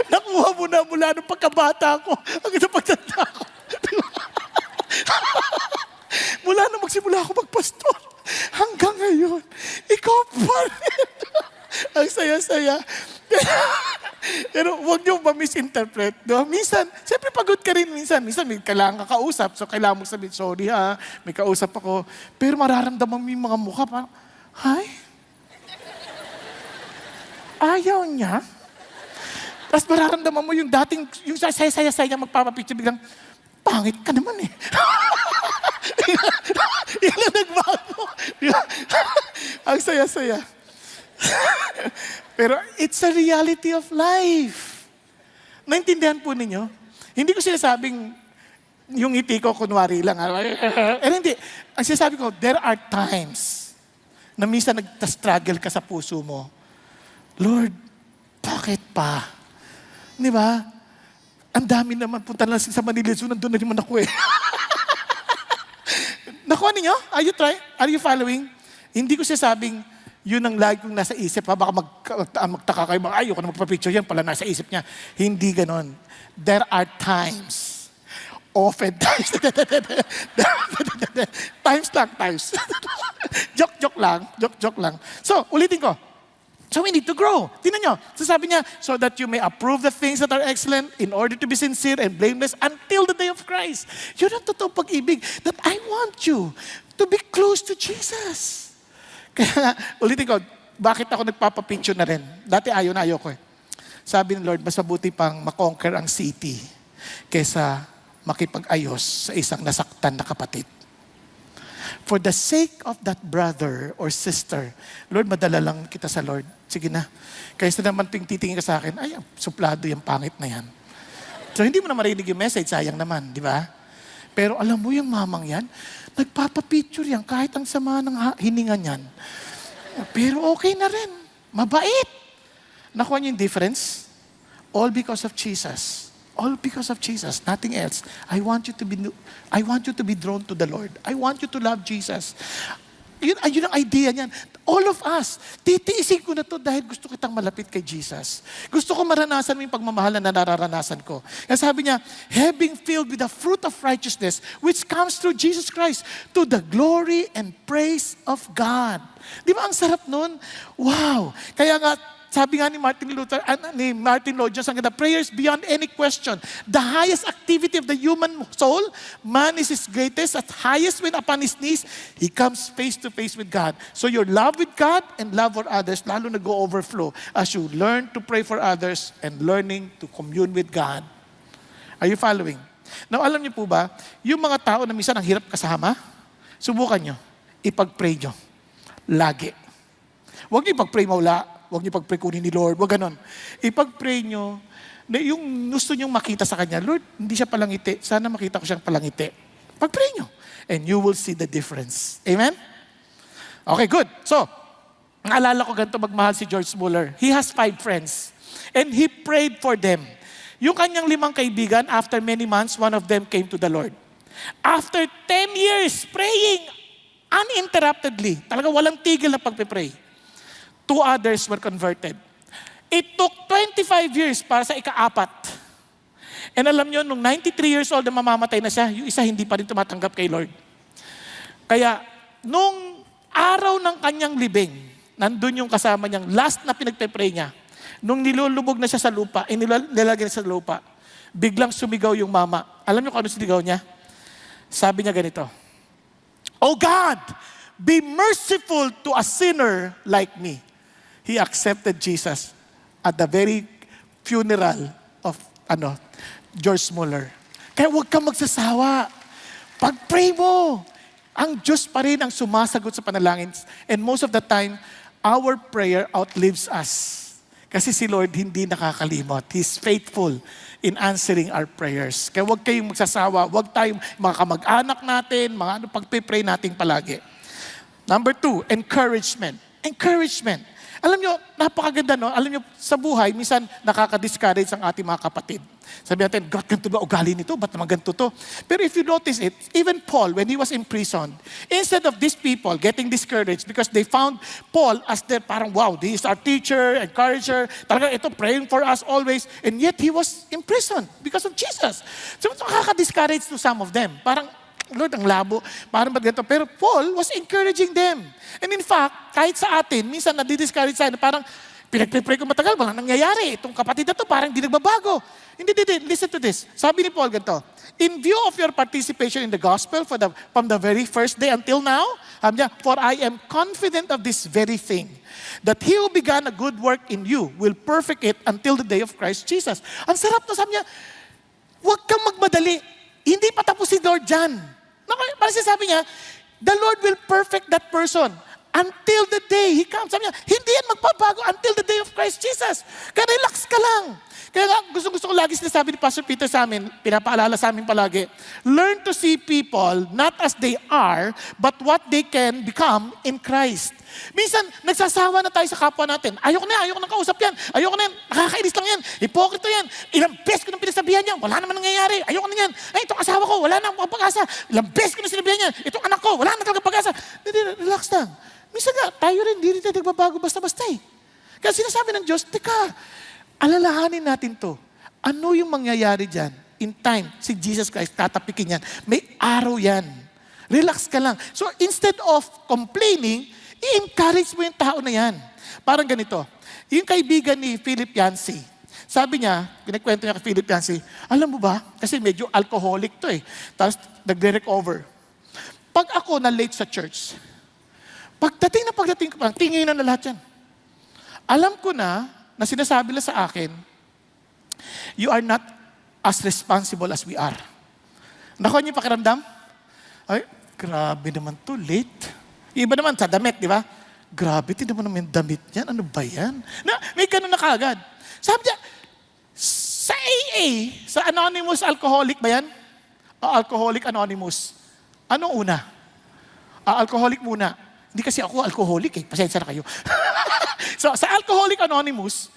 Nakuha mo na mula nung pagkabata ko hanggang sa pagtanda ko. Mula nung magsimula ako magpastor hanggang ngayon, ikaw pa rin. Ang saya-saya. Pero huwag niyo ma-misinterpret. No? Minsan, siyempre pagod ka rin minsan. Minsan may kailangan ka kausap. So kailangan mo sabihin, sorry ha, may kausap ako. Pero mararamdaman mo yung mga mukha. Parang, hi? Ayaw niya? Tapos mararamdaman mo yung dating, yung saya-saya niya magpapapicture, biglang, pangit ka naman eh. Yan ang nagbago. Ang saya-saya. Pero it's a reality of life. Naintindihan po ninyo? Hindi ko sinasabing yung ngiti ko kunwari lang. Hindi. Ang sinasabi ko, there are times na minsan nagta-struggle ka sa puso mo. Lord, bakit pa? Di ba? Ang dami naman punta lang sa Manila Zoo, nandun na naman ako eh. Nakuha ninyo? Are you following? Hindi ko sinasabing yun ang lagi kong nasa isip. Ha? Baka magtaka kayo, ayoko na magpa-picture yan, pala nasa isip niya. Hindi ganon. There are times. Often times. times. Joke lang. So, ulitin ko. So we need to grow. Tingnan nyo. So sabi niya, so that you may approve the things that are excellent in order to be sincere and blameless until the day of Christ. Yun ang totoong pag-ibig that I want you to be close to Jesus. Kaya, ulitin ko, bakit ako nagpapapicture na rin? Dati ayaw ko eh. Sabi ng Lord, mas mabuti pang makonquer ang city kesa makipag-ayos sa isang nasaktan na kapatid. For the sake of that brother or sister, Lord, madala lang kita sa Lord. Sige na. Kaysa naman tuwing titingin ka sa akin, ay, suplado yung pangit na yan. So, hindi mo na marinig yung message, sayang naman, di ba? Pero alam mo yung mamang yan, nagpapapicture yan kahit ang sama ng hininga niyan. Pero okay na rin. Mabait. Nakuha niyo yung difference? All because of Jesus. All because of Jesus, nothing else. I want you to be drawn to the Lord. I want you to love Jesus. Yun ang idea niyan. All of us, titiisin ko na to dahil gusto kitang malapit kay Jesus. Gusto ko maranasan mo yung pagmamahal na nararanasan ko. Kaya sabi niya, having filled with the fruit of righteousness, which comes through Jesus Christ, to the glory and praise of God. Di ba ang sarap nun? Wow! Kaya nga, sabi nga ni Martin Lloyd-Jones, ang ganda, prayers beyond any question. The highest activity of the human soul, man is his greatest, at highest when upon his knees, he comes face to face with God. So your love with God and love for others, lalo nag-overflow as you learn to pray for others and learning to commune with God. Are you following? Now, alam niyo po ba, yung mga tao na minsan ang hirap kasama, subukan nyo, ipag-pray nyo. Lagi. Huwag niyo ipag-pray mawala. Huwag niyo pag-pray kunin ni Lord. Huwag ganon. Ipag-pray niyo na yung gusto niyong makita sa Kanya, Lord, hindi siya palangiti. Sana makita ko siyang palangiti. Pag-pray niyo. And you will see the difference. Amen? Okay, good. So, naalala ko ganito magmahal si George Muller. He has 5 friends. And he prayed for them. Yung kanyang 5 kaibigan, after many months, one of them came to the Lord. After 10 years praying uninterruptedly, talaga walang tigil na pagpe-pray, 2 others were converted. It took 25 years para sa ika-4. And alam nyo, nung 93 years old na mamamatay na siya, yung isa hindi pa rin tumatanggap kay Lord. Kaya, nung araw ng kanyang libing, nandun yung kasama niyang last na pinagpe-pray niya. Nung nilulubog na siya sa lupa, nilagay na sa lupa, biglang sumigaw yung mama. Alam niyo kung ano sinigaw niya? Sabi niya ganito, "Oh God, be merciful to a sinner like me." He accepted Jesus at the very funeral of George Muller. Kaya huwag kang magsasawa. Pag-pray mo, Ang Diyos pa rin ang sumasagot sa panalangin. And most of the time, our prayer outlives us. Kasi si Lord hindi nakakalimot. He's faithful in answering our prayers. Kaya huwag kayong magsasawa, huwag tayong mga kamag-anak natin, mga pagpipray natin palagi. Number 2, encouragement. Encouragement. Alam nyo, napakaganda, no? Alam nyo, sa buhay, minsan nakaka-discourage ang ating mga kapatid. Sabi natin, God, ganito ba ugali nito? Ba't naman ganito to? Pero if you notice it, even Paul, when he was imprisoned, instead of these people getting discouraged because they found Paul as their parang, wow, he is our teacher, encourager, talaga ito, praying for us always, and yet he was imprisoned because of Jesus. So, nakaka-discourage to some of them. Parang, Lord, ang labo, parang ba't ganito? Pero Paul was encouraging them. And in fact, kahit sa atin, minsan nadi-discourage tayo, parang pinag-pray ko matagal, walang nangyayari. Itong kapatid na to, parang hindi nagbabago. Hindi. Listen to this. Sabi ni Paul ganito, in view of your participation in the gospel from the very first day until now, for I am confident of this very thing, that He who began a good work in you will perfect it until the day of Christ Jesus. Ang sarap to, sabi niya, huwag kang magmadali. Hindi pa tapos si Lord dyan. Parang sabi niya, the Lord will perfect that person until the day He comes. Sabi niya, hindi yan magpapago until the day of Christ Jesus. Kaya relax ka lang. Kaya gusto ko lagi sinasabi ni Pastor Peter sa amin, pinapaalala sa amin palagi, learn to see people not as they are, but what they can become in Christ. Minsan, nagsasawa na tayo sa kapwa natin. Ayoko na kausap yan. Ayoko na yan. Nakakainis lang yan. Hipokrito yan. Ilang beses ko nang pinagsabihan yan. Wala naman nangyayari. Ayoko na yan. Ay, itong asawa ko, wala na pag-asa. Ilang beses ko nang sinabihan yan. Itong anak ko, wala na talaga pag-asa. Relax lang. Minsan nga, tayo rin, hindi rin tayo nagbabago basta-basta eh. Kaya sinasabi ng Diyos, teka, alalahanin natin to. Ano yung mangyayari dyan? In time, si Jesus Christ, tatapikin yan. May araw yan. Relax ka lang. So instead of complaining, i-encourage mo yung tao na yan. Parang ganito. Yung kaibigan ni Philip Yancey, sabi niya, kinikwento niya kay Philip Yancey, alam mo ba, kasi medyo alcoholic to eh. Tapos nagre-recover. Pag ako na late sa church, pagdating ko, parang tinginan na lahat yan. Alam ko na sinasabi lang sa akin, you are not as responsible as we are. Nakuha niyo yung pakiramdam? Ay, grabe naman to, late. Iba naman sa damit, di ba? Grabe, hindi naman yung damit yan. Ano ba yan? May ganun na kagad. Sabi niya, sa AA, sa Anonymous Alcoholic ba yan? Alcoholic Anonymous. Ano una? Alcoholic muna. Hindi kasi ako alcoholic eh. Pasensya na kayo. So, sa Alcoholic Anonymous,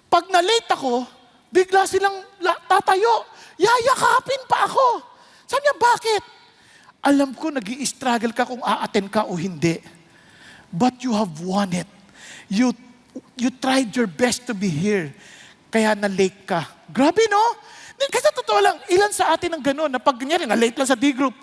pag na-late ako, bigla silang tatayo. Yayakapin pa ako. Sabi niya, bakit? Alam ko nag-i-struggle ka kung a-attend ka o hindi. But you have won it. You tried your best to be here. Kaya na-late ka. Grabe, no? Kasi totoo lang, ilan sa atin ang gano'n na pag ganyan, na-late lang sa D-group.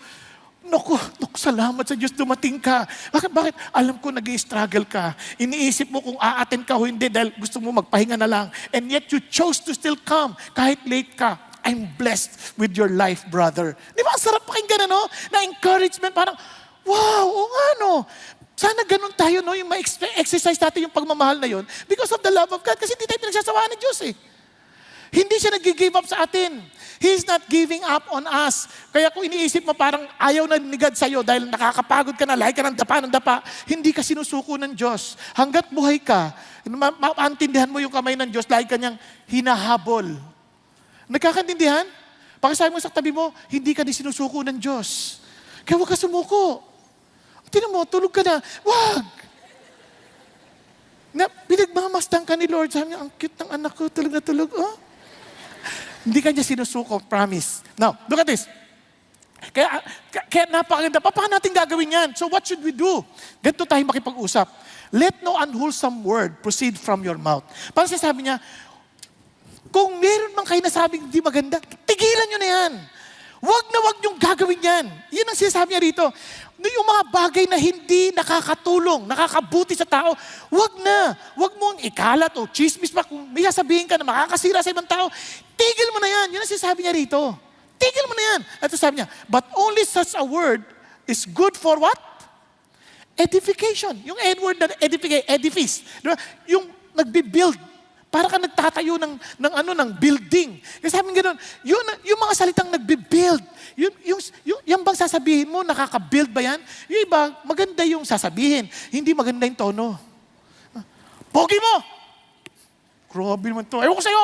Naku, salamat sa Diyos, dumating ka. Bakit? Alam ko nag-i-struggle ka. Iniisip mo kung a-attend ka o hindi dahil gusto mo magpahinga na lang. And yet you chose to still come kahit late ka. I'm blessed with your life, brother. Di ba? Ang sarap pakinggan, ano? Na encouragement, parang, wow, o nga, no? Sana ganun tayo, no? Yung ma-exercise natin yung pagmamahal na yun because of the love of God. Kasi hindi tayo pinagsasawaan ng Diyos, eh. Hindi siya nag-give up sa atin. He's not giving up on us. Kaya kung iniisip mo parang ayaw na ni God sa'yo dahil nakakapagod ka na, lahi ka ng dapa, hindi ka sinusuko ng Diyos. Hanggat buhay ka, maintindihan mo yung kamay ng Diyos, lahi ka niyang hinahabol. Nagkakaintindihan? Pakisabi mo sa tabi mo, hindi ka din sinusuko ng Diyos. Kaya huwag ka sumuko. Tinan mo, tulog ka na. Wag! Pinagmamasdan ka ni Lord. Sabi niya, ang cute ng anak ko, tulog na tulog. Oh? Hindi ka niya sinusuko, promise. Now, look at this. Kaya napakaganda. Paano natin gagawin yan? So what should we do? Ganito tayo makipag-usap. Let no unwholesome word proceed from your mouth. Parang sabi niya, kung meron man kayo nasabing hindi maganda, tigilan nyo na yan. Huwag na huwag nyong gagawin yan. Yun ang sinasabi niya rito. Yung mga bagay na hindi nakakatulong, nakakabuti sa tao, huwag na. Huwag mong ikalat o chismis pa. Kung may sasabihin ka na makakasira sa ibang tao, tigil mo na yan. Yun ang sinasabi niya rito. Tigil mo na yan. At sabi niya, but only such a word is good for what? Edification. Yung word na edifice. Diba? Yung nagbibuild Para ka nagtatayo ng building. Kasi sabi gano'n, yung mga salitang nagbi-build, yung bang sasabihin mo, nakaka-build ba yan? Yung iba, maganda yung sasabihin, hindi maganda yung tono. Pogi mo! Grabe naman to. Ewan ko sa'yo!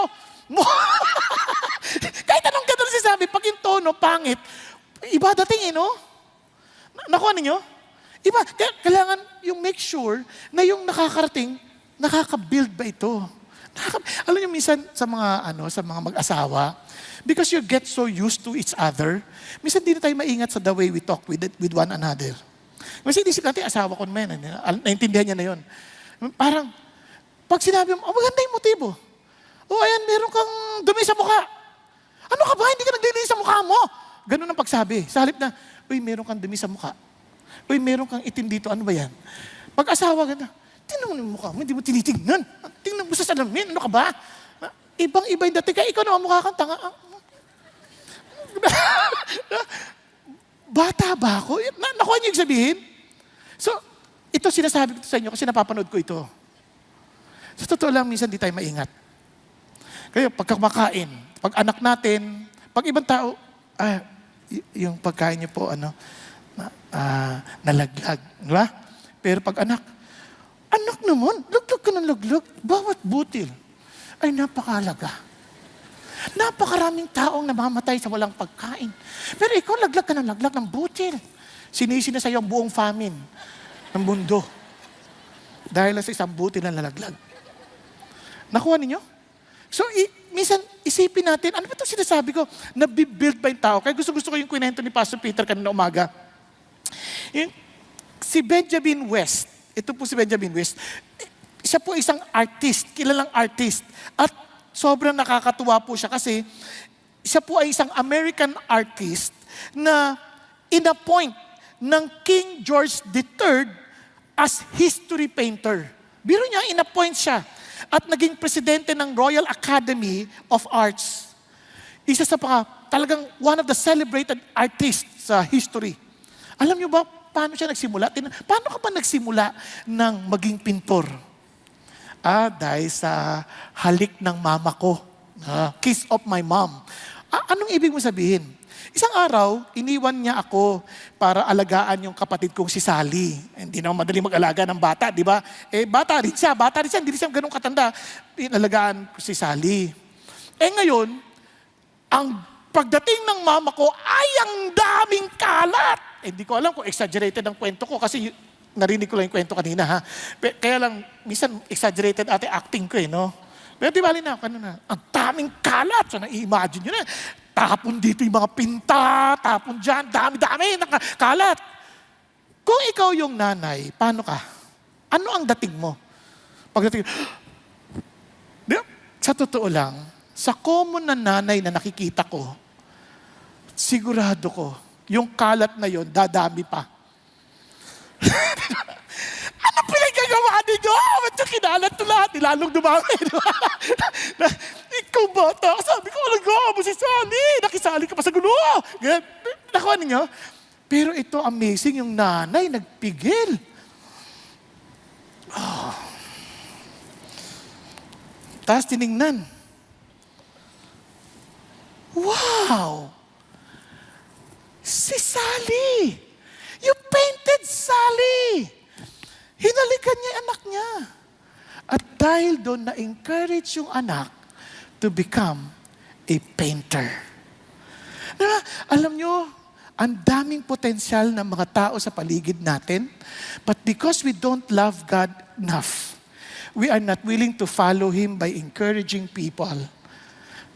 Kahit anong gano'n sasabi, pag yung tono, pangit, iba dating no? Nakuha ninyo? Iba, kailangan yung make sure na yung nakakarating, nakaka-build ba ito? Alam niyo minsan sa mga mag-asawa, because you get so used to each other, minsan hindi na tayo maingat sa the way we talk with one another. Kasi inisip natin, asawa ko naman, naintindihan niya na yun. Parang, pag sinabi mo, maganda yung motibo. Ayan, meron kang dumi sa mukha. Ano ka ba? Hindi ka naglilinis sa mukha mo. Ganun ang pagsabi. Sa halip na, meron kang dumi sa mukha. Meron kang itim dito. Ano ba yan? Pag-asawa ka na, tingnan mo yung mukha mo, hindi mo tinitingnan. Tingnan mo sa salamin, ano ka ba? Ibang-iba yung dating. Kaya ikaw naman mukha kang tanga. Bata ba ako? Nakuha niyo yung sabihin? So, ito sinasabi ko sa inyo kasi napapanood ko ito. Sa totoo lang, minsan di tayo maingat. Kaya pag kumakain, pag anak natin, pag ibang tao, yung pagkain niyo po, nalaglag. Di ba? Pero pag anak naman, luglag ka ng luglag. Bawat butil ay napakalaga. Napakaraming taong namamatay sa walang pagkain. Pero ikaw, laglag ka ng laglag ng butil. Sinisi na sa iyo ang buong famine ng mundo. Dahil sa isang butil na nalaglag. Nakuha ninyo? So, minsan, isipin natin, ano ba itong sinasabi ko? Nabibuild ba yung tao? Kaya gusto ko yung kwento ni Pastor Peter kanina umaga. Si Benjamin West, ito po si Benjamin West, siya po isang artist, kilalang artist. At sobrang nakakatuwa po siya kasi siya po ay isang American artist na in-appoint ng King George III as history painter. Biro niya, in-appoint siya. At naging presidente ng Royal Academy of Arts. Isa sa talagang one of the celebrated artists sa history. Alam niyo ba, paano siya nagsimula? Paano ka ba nagsimula ng maging pintor? Dahil sa halik ng mama ko. Kiss of my mom. Anong ibig mo sabihin? Isang araw, iniwan niya ako para alagaan yung kapatid kong si Sally. Hindi naman madali mag-alaga ng bata, di ba? Bata rin siya, hindi rin siya ganun katanda. Inalagaan ko si Sally. Ngayon, ang pagdating ng mama ko ay ang daming kalat. Hindi ko alam kung exaggerated ang kwento ko kasi narinig ko lang yung kwento kanina, ha? Kaya lang, minsan exaggerated ate acting ko, no? Pero di bali na, ang daming kalat. So, na-imagine nyo na. Tapon dito yung mga pinta, tapon dyan, dami-dami, kalat. Kung ikaw yung nanay, paano ka? Ano ang dating mo? Pagdating, sa totoo lang, sa common na nanay na nakikita ko, sigurado ko, yung kalat na yon dadami pa. Ano pinagagawa ninyo? Ba't yung kinalat to lahat? Nilalong dumami. Ikaw bata, sabi ko, alagaan mo si Sally. Nakisali ka pa sa gulo. Nakuha ninyo? Pero ito, amazing, yung nanay nagpigil. Tapos tinignan. Wow! Si Sally! You painted Sally! Hinalikan niya yung anak niya. At dahil doon, na-encourage yung anak to become a painter. Diba? Alam nyo, ang daming potensyal ng mga tao sa paligid natin, but because we don't love God enough, we are not willing to follow Him by encouraging people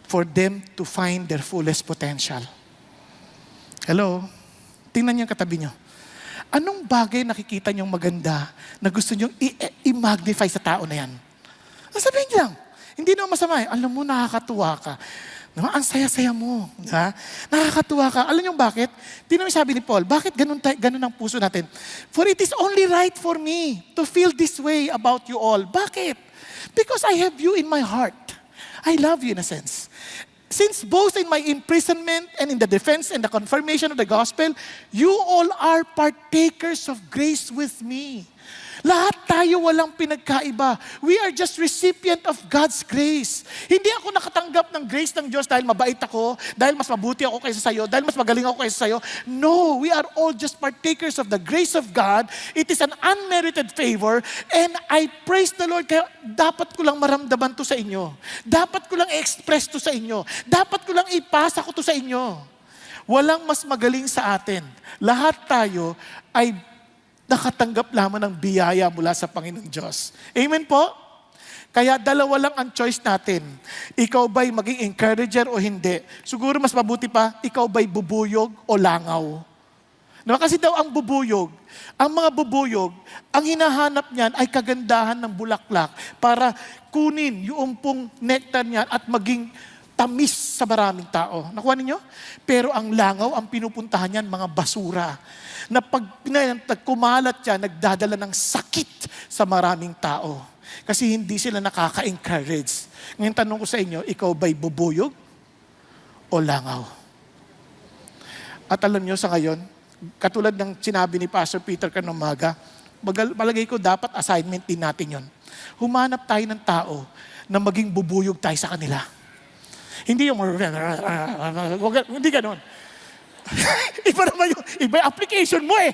for them to find their fullest potential. Hello? Tingnan niyo yung katabi niyo. Anong bagay nakikita niyong maganda na gusto niyong i-magnify sa tao na yan? Sabihin niyo lang. Hindi naman masama. Alam mo, nakakatuwa ka. Ang saya-saya mo. Ha? Nakakatuwa ka. Alam niyo bakit? Tingnan mo sabi ni Paul, bakit ganun ang puso natin? For it is only right for me to feel this way about you all. Bakit? Because I have you in my heart. I love you in a sense. Since both in my imprisonment and in the defense and the confirmation of the gospel, you all are partakers of grace with me. Lahat tayo walang pinagkaiba. We are just recipient of God's grace. Hindi ako nakatanggap ng grace ng Diyos dahil mabait ako, dahil mas mabuti ako kaysa sayo, dahil mas magaling ako kaysa sayo. No, we are all just partakers of the grace of God. It is an unmerited favor, and I praise the Lord. Kaya dapat ko lang maramdaman to sa inyo. Dapat ko lang i-express to sa inyo. Dapat ko lang ipasa ko to sa inyo. Walang mas magaling sa atin. Lahat tayo ay nakatanggap lamang ng biyaya mula sa Panginoong Diyos. Amen po? Kaya dalawa lang ang choice natin. Ikaw ba'y maging encourager o hindi? Siguro mas mabuti pa, ikaw ba'y bubuyog o langaw? Diba? Kasi daw ang mga bubuyog, ang hinahanap niyan ay kagandahan ng bulaklak para kunin yung pong nectar niyan at maging tamis sa maraming tao. Nakuha ninyo? Pero ang langaw, ang pinupuntahan niyan, mga basura. Na pag kumalat siya, nagdadala ng sakit sa maraming tao. Kasi hindi sila nakaka-encourage. Ngayon tanong ko sa inyo, ikaw ba'y bubuyog o langaw? At alam nyo sa ngayon, katulad ng sinabi ni Pastor Peter kanong umaga, palagay ko dapat assignment din natin yon. Humanap tayo ng tao na maging bubuyog tayo sa kanila. Hindi yung, hindi ganon. Iba naman iba yung application mo eh.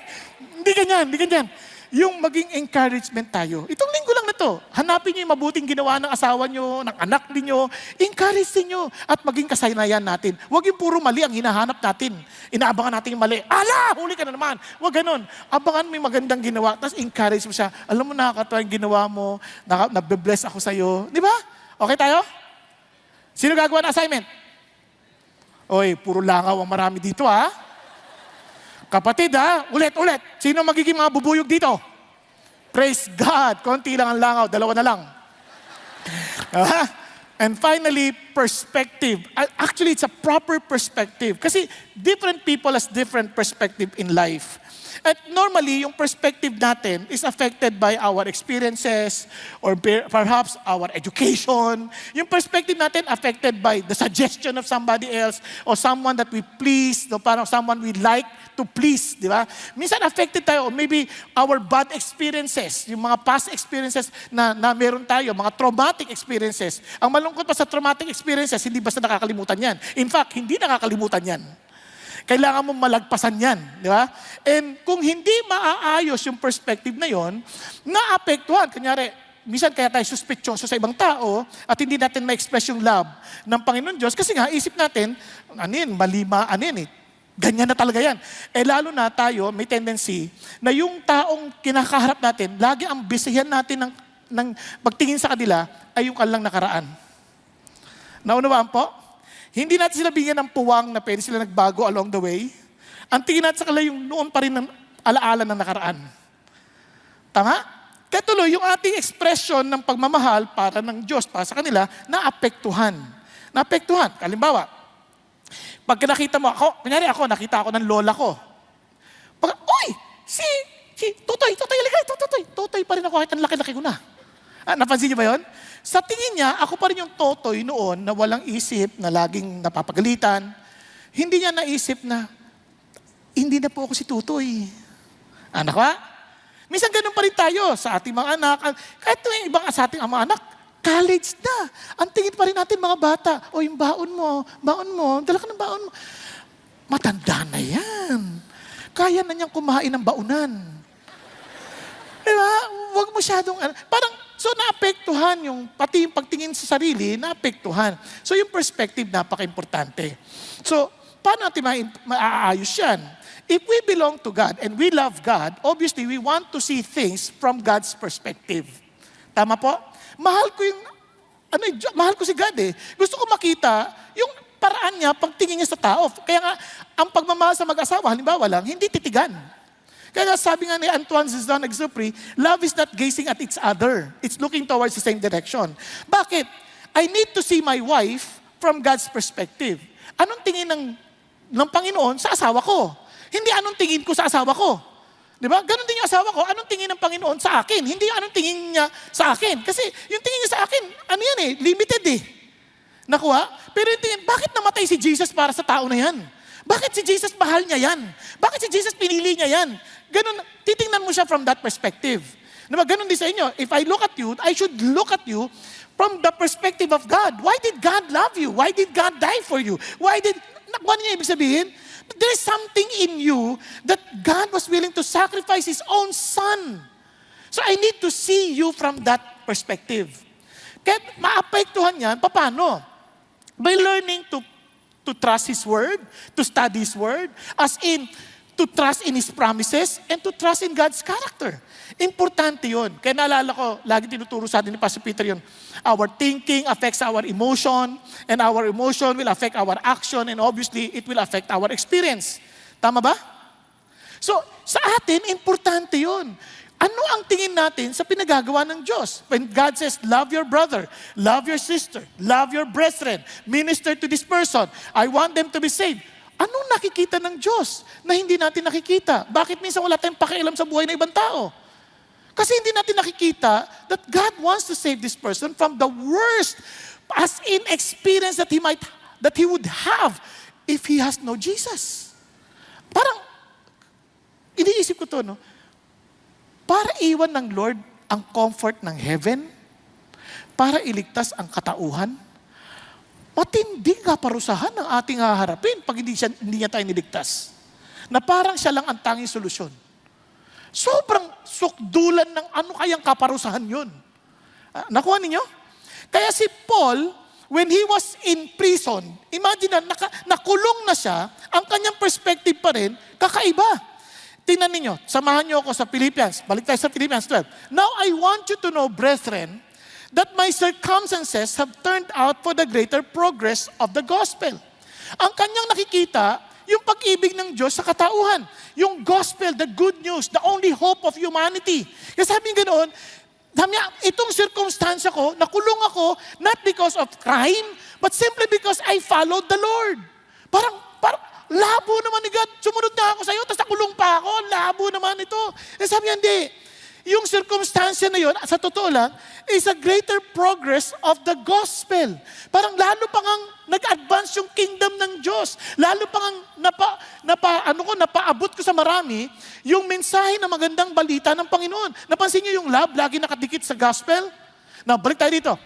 Hindi ganyan. Yung maging encouragement tayo. Itong linggo lang na to. Hanapin niyo yung mabuting ginawa ng asawa niyo, ng anak niyo. Encourage niyo at maging kasaynayan natin. Huwag yung puro mali ang hinahanap natin. Inaabangan natin yung mali. Ala, huli ka na naman. Huwag ganon. Abangan mo yung magandang ginawa, tapos encourage mo siya. Alam mo, nakakatawa yung ginawa mo, nabe-bless ako sa'yo. Di ba? Okay tayo? Sino gagawa ng assignment? Oy, puro langaw ang marami dito ha. Kapatid ha, ulit. Sino magiging mga bubuyog dito? Praise God. Konti lang ang langaw, dalawa na lang. And finally, perspective. Actually, it's a proper perspective. Kasi different people has different perspective in life. At normally, yung perspective natin is affected by our experiences or perhaps our education. Yung perspective natin affected by the suggestion of somebody else or someone that we please, no, parang someone we like to please, di ba? Minsan affected tayo, or maybe our bad experiences, yung mga past experiences na meron tayo, mga traumatic experiences. Ang malungkot pa sa traumatic experiences, hindi basta nakakalimutan yan. In fact, hindi nakakalimutan yan. Kailangan mong malagpasan yan, di ba? And kung hindi maaayos yung perspective na yon, naapektuhan. Kunyari, minsan kaya tayo suspetsyoso sa ibang tao at hindi natin ma-express yung love ng Panginoon Diyos kasi nga, isip natin, ganyan na talaga yan. Lalo na tayo, may tendency na yung taong kinakaharap natin, lagi ang bisihan natin ng pagtingin sa kanila ay yung kanilang nakaraan. Naunawaan po? Hindi natin sila bigyan ng puwang na pwede sila nagbago along the way. Ang tingin natin sa kanila yung noon pa rin ng alaala ng nakaraan. Tama? Kaya tuloy, yung ating expression ng pagmamahal para ng Diyos, para sa kanila, naapektuhan. Halimbawa, pag nakita mo ako, kunyari ako, nakita ako ng lola ko. Si Tutoy, Tutoy pa rin ako kahit ang laki-laki ko na. Napansin niyo ba yun? Sa tingin niya, ako pa rin yung Totoy noon na walang isip, na laging napapagalitan. Hindi niya naisip na, hindi na po ako si Tutoy. Anak ba? Minsan ganun pa rin tayo sa ating mga anak. Kahit yung ibang sa ating mga anak, college na. Ang tingin pa rin natin mga bata, o yung baon mo, dala ka ng baon mo. Matanda na yan. Kaya na niyang kumain ng baonan. Diba? Huwag masyadong, so naapektuhan pati yung pagtingin sa sarili, naapektuhan. So yung perspective, napaka-importante. So, paano natin maaayos yan? If we belong to God and we love God, obviously we want to see things from God's perspective. Tama po? Mahal ko si God eh. Gusto ko makita yung paraan niya, pagtingin niya sa tao. Kaya nga, ang pagmamahal sa mag-asawa, halimbawa lang, hindi titigan. Kaya nga sabi nga ni Antoine Saint-Exupéry, love is not gazing at each other. It's looking towards the same direction. Bakit? I need to see my wife from God's perspective. Anong tingin ng Panginoon sa asawa ko? Hindi anong tingin ko sa asawa ko. Di ba? Ganon din yung asawa ko. Anong tingin ng Panginoon sa akin? Hindi anong tingin niya sa akin. Kasi yung tingin niya sa akin, limited eh. Nakuha? Pero yung tingin, bakit namatay si Jesus para sa tao na yan? Bakit si Jesus mahal niya yan? Bakit si Jesus pinili niya yan? Ganun, titingnan mo siya from that perspective. Diba, ganun din sa inyo. If I look at you, I should look at you from the perspective of God. Why did God love you? Why did God die for you? Ano niya ibig sabihin? There is something in you that God was willing to sacrifice His own Son. So I need to see you from that perspective. Kaya maapektuhan yan, paano? By learning to trust His Word, to study His Word, as in, to trust in His promises, and to trust in God's character. Importante yun. Kaya naalala ko, lagi tinuturo sa atin ni Pastor Peter yun. Our thinking affects our emotion, and our emotion will affect our action, and obviously, it will affect our experience. Tama ba? So, sa atin, importante yun. Ano ang tingin natin sa pinagagawa ng Diyos? When God says, love your brother, love your sister, love your brethren, minister to this person, I want them to be saved. Anong nakikita ng Diyos na hindi natin nakikita? Bakit minsan wala tayong pakialam sa buhay ng ibang tao? Kasi hindi natin nakikita that God wants to save this person from the worst as in experience that he would have if he has no Jesus. Parang, iniisip ko to, no? Para iwan ng Lord ang comfort ng heaven, para iligtas ang katauhan, matinding kaparusahan ng ating haharapin pag hindi niya tayo niligtas. Na parang siya lang ang tanging solusyon. Sobrang sukdulan ng ano kayang kaparusahan yun. Nakuha ninyo? Kaya si Paul, when he was in prison, imagine na nakulong na siya, ang kanyang perspective pa rin, kakaiba. Tingnan ninyo, samahan niyo ako sa Philippians. Balik tayo sa Philippians 12. Now I want you to know, brethren, that my circumstances have turned out for the greater progress of the gospel. Ang kanyang nakikita, yung pag-ibig ng Diyos sa katauhan. Yung gospel, the good news, the only hope of humanity. Kasi sabi niya ganoon, itong circumstansya ko, nakulong ako, not because of crime, but simply because I followed the Lord. Parang, labo naman ni God. Sumunod na ako sa iyo, tapos nakulong pa ako. Labo naman ito. Eh sabi niya, hindi. Yung circumstance na yun, sa totoo lang, is a greater progress of the gospel. Parang lalo pang ang nag-advance yung kingdom ng Diyos. Lalo pang ang napaabot ko sa marami, yung mensahe na magandang balita ng Panginoon. Napansin niyo yung love, lagi nakadikit sa gospel? Now, balik tayo dito.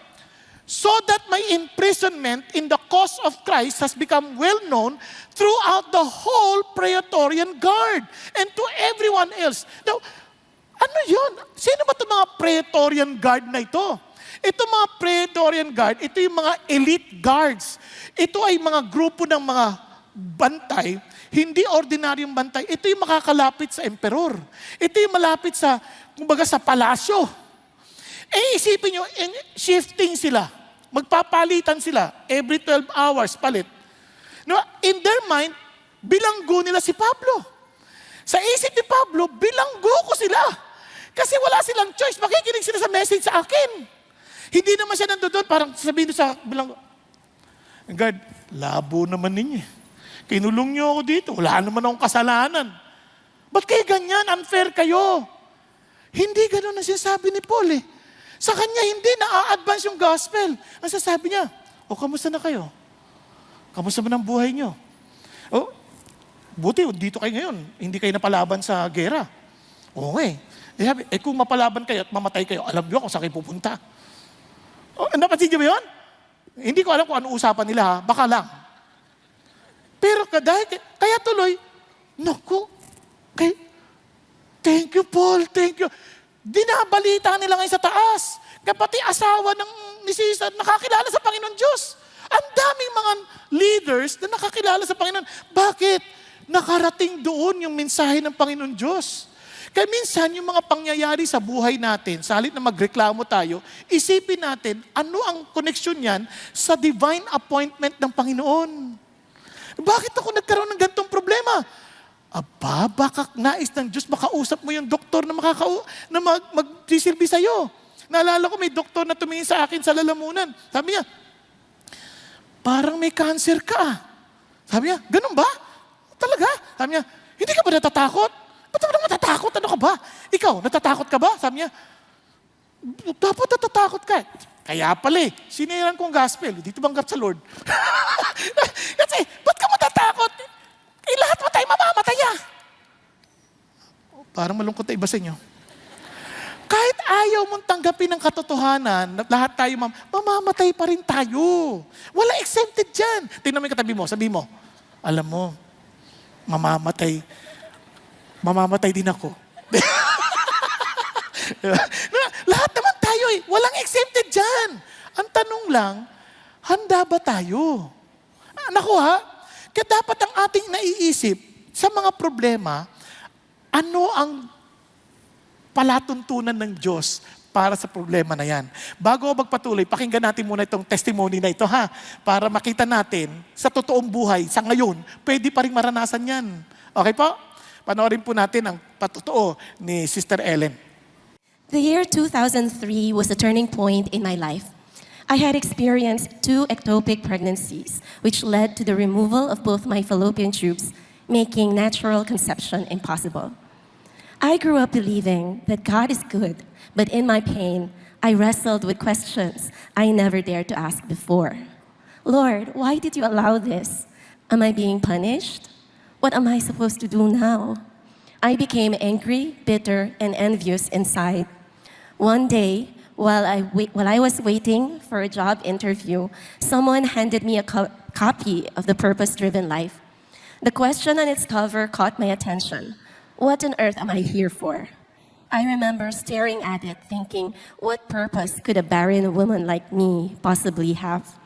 So that my imprisonment in the cause of Christ has become well known throughout the whole Praetorian Guard and to everyone else. Now, ano yun? Sino ba itong mga Praetorian Guard na ito? Ito mga Praetorian Guard, ito yung mga elite guards. Ito ay mga grupo ng mga bantay, hindi ordinaryong bantay. Ito yung makakalapit sa emperor. Ito yung malapit sa, kumbaga sa palasyo. Eh isipin nyo, shifting sila. Magpapalitan sila. Every 12 hours, palit. No, in their mind, bilanggo nila si Pablo. Sa isip ni Pablo, bilanggo ko sila. Kasi wala silang choice. Makikinig sila sa message sa akin. Hindi naman siya nandoon, parang sabihin sa bilanggo, God, labo naman ninyo. Kinulong niyo ako dito. Wala naman akong kasalanan. Ba't kayo ganyan? Unfair kayo. Hindi ganun ang sinasabi ni Paul eh. Sa kanya, hindi na-advance yung gospel. Ang sasabi niya, kamusta na kayo? Kamusta ba ng buhay niyo? Buti, dito kayo ngayon. Hindi kayo napalaban sa gera. Okay. Kung mapalaban kayo at mamatay kayo, alam niyo kung saan kayo pupunta. Napansin niyo ba yun? Hindi ko alam kung ano usapan nila ha. Baka lang. Pero kaya tuloy, naku, thank you Paul, thank you. Dinabalita nila ngayon sa taas. Kapati asawa ni Caesar nakakilala sa Panginoon Diyos. Ang daming mga leaders na nakakilala sa Panginoon. Bakit? Nakarating doon yung mensahe ng Panginoon Diyos. Kaya minsan yung mga pangyayari sa buhay natin, sa halip na magreklamo tayo, isipin natin ano ang connection niyan sa divine appointment ng Panginoon. Bakit ako nagkaroon ng ganitong problema? Baka nais ng Diyos, makausap mo yung doktor na magsisilbi sa'yo. Naalala ko, may doktor na tumingin sa akin sa lalamunan. Sabi niya, parang may cancer ka. Sabi niya, ganun ba? Talaga? Sabi niya, hindi ka ba natatakot? Ba't ka natatakot? Ano ka ba? Ikaw, natatakot ka ba? Sabi niya, dapat natatakot ka. Kaya pala siniran kong gospel, dito banggap sa Lord. Kasi, ba't ka matatakot? Lahat mo tayo mamamatay. Parang malungkot na iba sa inyo. Kahit ayaw mong tanggapin ang katotohanan na lahat tayo mamamatay pa rin tayo. Wala exempted dyan. Tingnan mo yung katabi mo, sabi mo, alam mo, mamamatay din ako. Lahat naman tayo eh. Walang exempted dyan. Ang tanong lang, handa ba tayo? Naku ha, kaya dapat ang ating naiisip sa mga problema, ano ang palatuntunan ng Diyos para sa problema na yan. Bago ako magpatuloy, pakinggan natin muna itong testimony na ito ha, para makita natin sa totoong buhay, sa ngayon, pwede pa rin maranasan yan. Okay po? Panoorin po natin ang patotoo ni Sister Ellen. The year 2003 was a turning point in my life. I had experienced 2 ectopic pregnancies, which led to the removal of both my fallopian tubes, making natural conception impossible. I grew up believing that God is good, but in my pain, I wrestled with questions I never dared to ask before. Lord, why did you allow this? Am I being punished? What am I supposed to do now? I became angry, bitter, and envious inside. One day, while I was waiting for a job interview, someone handed me a copy of The Purpose-Driven Life. The question on its cover caught my attention. What on earth am I here for? I remember staring at it, thinking, what purpose could a barren woman like me possibly have?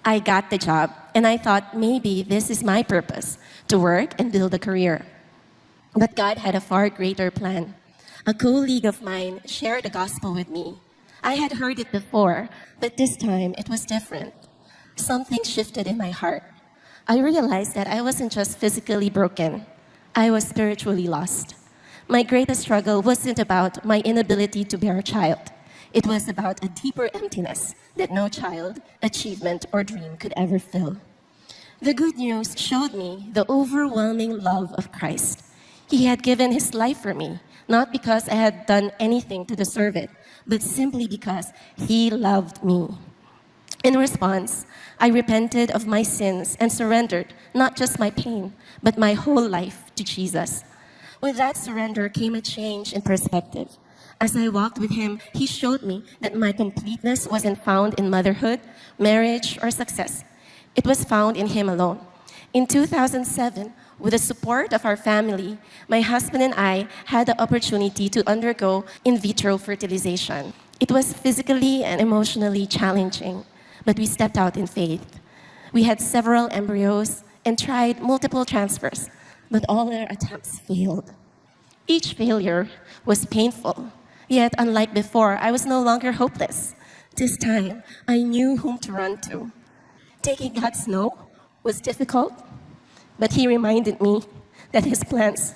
I got the job, and I thought maybe this is my purpose, to work and build a career. But God had a far greater plan. A colleague of mine shared the gospel with me. I had heard it before, but this time it was different. Something shifted in my heart. I realized that I wasn't just physically broken. I was spiritually lost. My greatest struggle wasn't about my inability to bear a child. It was about a deeper emptiness that no child, achievement, or dream could ever fill. The good news showed me the overwhelming love of Christ. He had given his life for me, not because I had done anything to deserve it, but simply because he loved me. In response, I repented of my sins and surrendered not just my pain, but my whole life to Jesus. With that surrender came a change in perspective. As I walked with him, he showed me that my completeness wasn't found in motherhood, marriage, or success. It was found in him alone. In 2007, with the support of our family, my husband and I had the opportunity to undergo in vitro fertilization. It was physically and emotionally challenging, but we stepped out in faith. We had several embryos and tried multiple transfers, but all our attempts failed. Each failure was painful, yet unlike before, I was no longer hopeless. This time, I knew whom to run to. Taking God's no was difficult, but he reminded me that his plans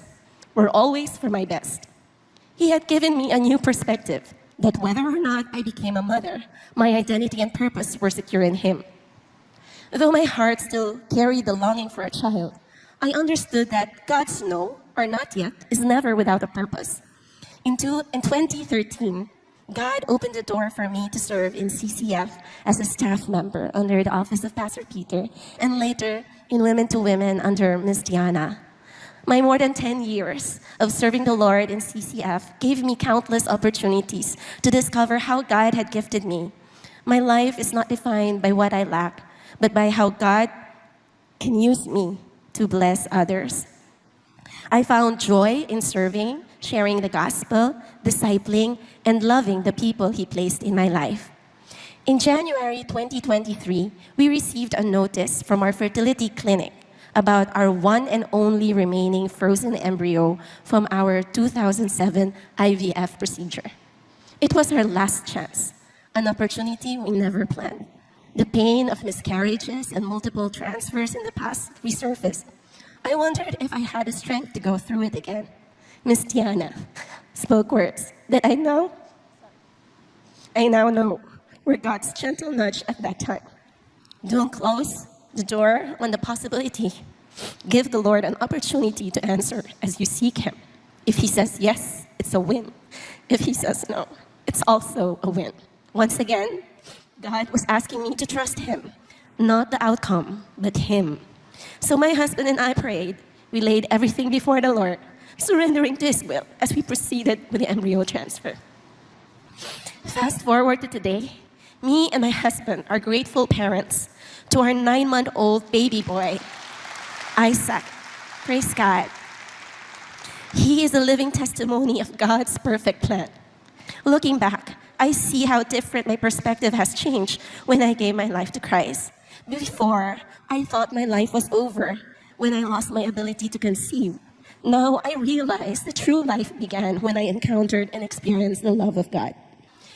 were always for my best. He had given me a new perspective that whether or not I became a mother, my identity and purpose were secure in him. Though my heart still carried the longing for a child, I understood that God's no, or not yet, is never without a purpose. In 2013, God opened the door for me to serve in CCF as a staff member under the office of Pastor Peter, and later in Women to Women under Ms. Diana. My more than 10 years of serving the Lord in CCF gave me countless opportunities to discover how God had gifted me. My life is not defined by what I lack, but by how God can use me to bless others. I found joy in serving, sharing the gospel, discipling, and loving the people he placed in my life. In January 2023, we received a notice from our fertility clinic about our one and only remaining frozen embryo from our 2007 IVF procedure. It was our last chance, an opportunity we never planned. The pain of miscarriages and multiple transfers in the past resurfaced. I wondered if I had the strength to go through it again. Miss Diana spoke words that I now know were God's gentle nudge at that time. Don't close the door on the possibility. Give the Lord an opportunity to answer as you seek him. If he says yes, it's a win. If he says no, it's also a win. Once again, God was asking me to trust him, not the outcome, but him. So my husband and I prayed. We laid everything before the Lord, surrendering to his will as we proceeded with the embryo transfer. Fast forward to today, me and my husband are grateful parents to our 9-month-old baby boy, Isaac. Praise God. He is a living testimony of God's perfect plan. Looking back, I see how different my perspective has changed when I gave my life to Christ. Before, I thought my life was over when I lost my ability to conceive. Now I realize the true life began when I encountered and experienced the love of God.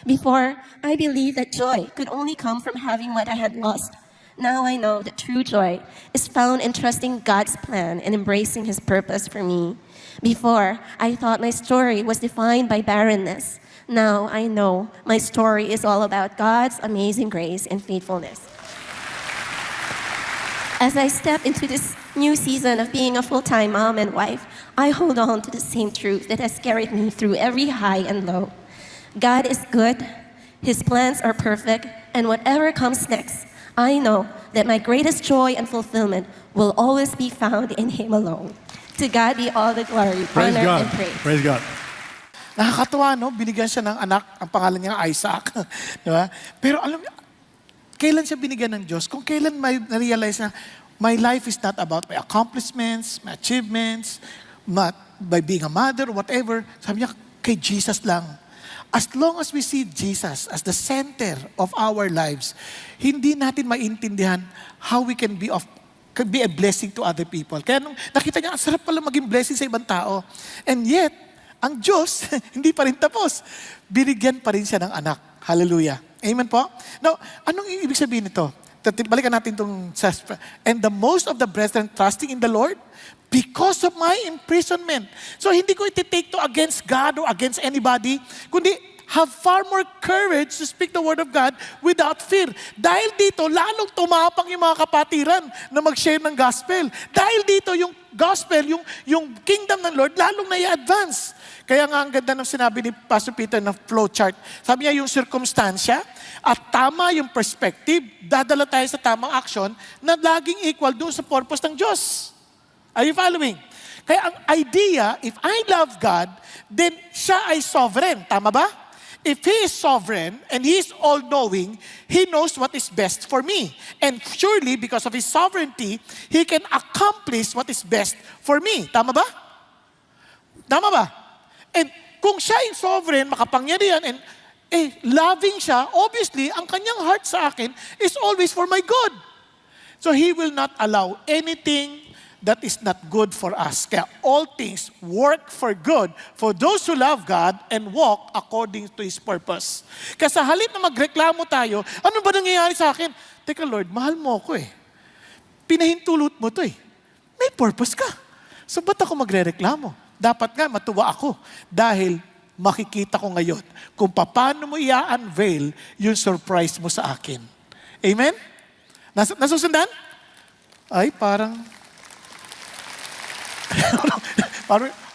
Before, I believed that joy could only come from having what I had lost. Now I know that true joy is found in trusting God's plan and embracing His purpose for me. Before, I thought my story was defined by barrenness. Now I know my story is all about God's amazing grace and faithfulness. As I step into this new season of being a full-time mom and wife, I hold on to the same truth that has carried me through every high and low. God is good, His plans are perfect, and whatever comes next, I know that my greatest joy and fulfillment will always be found in Him alone. To God be all the glory, Praise honor, God. and praise. Praise God. Nakakatuwa, no? Binigyan siya ng anak, ang pangalan niya Isaac. Di ba? Pero alam niyo, kailan siya binigyan ng Diyos? Kung kailan may na-realize na my life is not about my accomplishments, my achievements, by being a mother, whatever. Sabi niya, kay Jesus lang. As long as we see Jesus as the center of our lives, hindi natin maintindihan how we can be a blessing to other people. Kaya nung nakita niya, ang sarap pala maging blessing sa ibang tao. And yet, ang Diyos, hindi pa rin tapos. Binigyan pa rin siya ng anak. Hallelujah. Amen po? Now, anong ibig sabihin nito? Balikan natin itong and the most of the brethren trusting in the Lord because of my imprisonment. So hindi ko iti-take to against God or against anybody, kundi have far more courage to speak the word of God without fear. Dahil dito, lalong tumapang yung mga kapatiran na mag-share ng gospel. Dahil dito, yung gospel, yung kingdom ng Lord, lalong na-advance. Kaya nga ang ganda ng sinabi ni Pastor Peter na flow chart. Sabi niya yung circumstansya at tama yung perspective, dadala tayo sa tamang action na laging equal doon sa purpose ng Diyos. Are you following? Kaya ang idea, if I love God, then siya ay sovereign. Tama ba? If He is sovereign and He is all-knowing, He knows what is best for me. And surely, because of His sovereignty, He can accomplish what is best for me. Tama ba? Tama ba? And kung siya ay sovereign, makapangyarihan, and loving siya, obviously, ang kanyang heart sa akin is always for my good. So He will not allow anything that is not good for us. Kaya all things work for good for those who love God and walk according to His purpose. Kaya sa halip na magreklamo tayo, ano ba nangyayari sa akin? Teka Lord, mahal mo ako eh. Pinahintulot mo to eh. May purpose ka. So ba't ako magre-reklamo? Dapat nga matuwa ako dahil makikita ko ngayon kung paano mo i-unveil yung surprise mo sa akin. Amen? Nasusundan? Ay, parang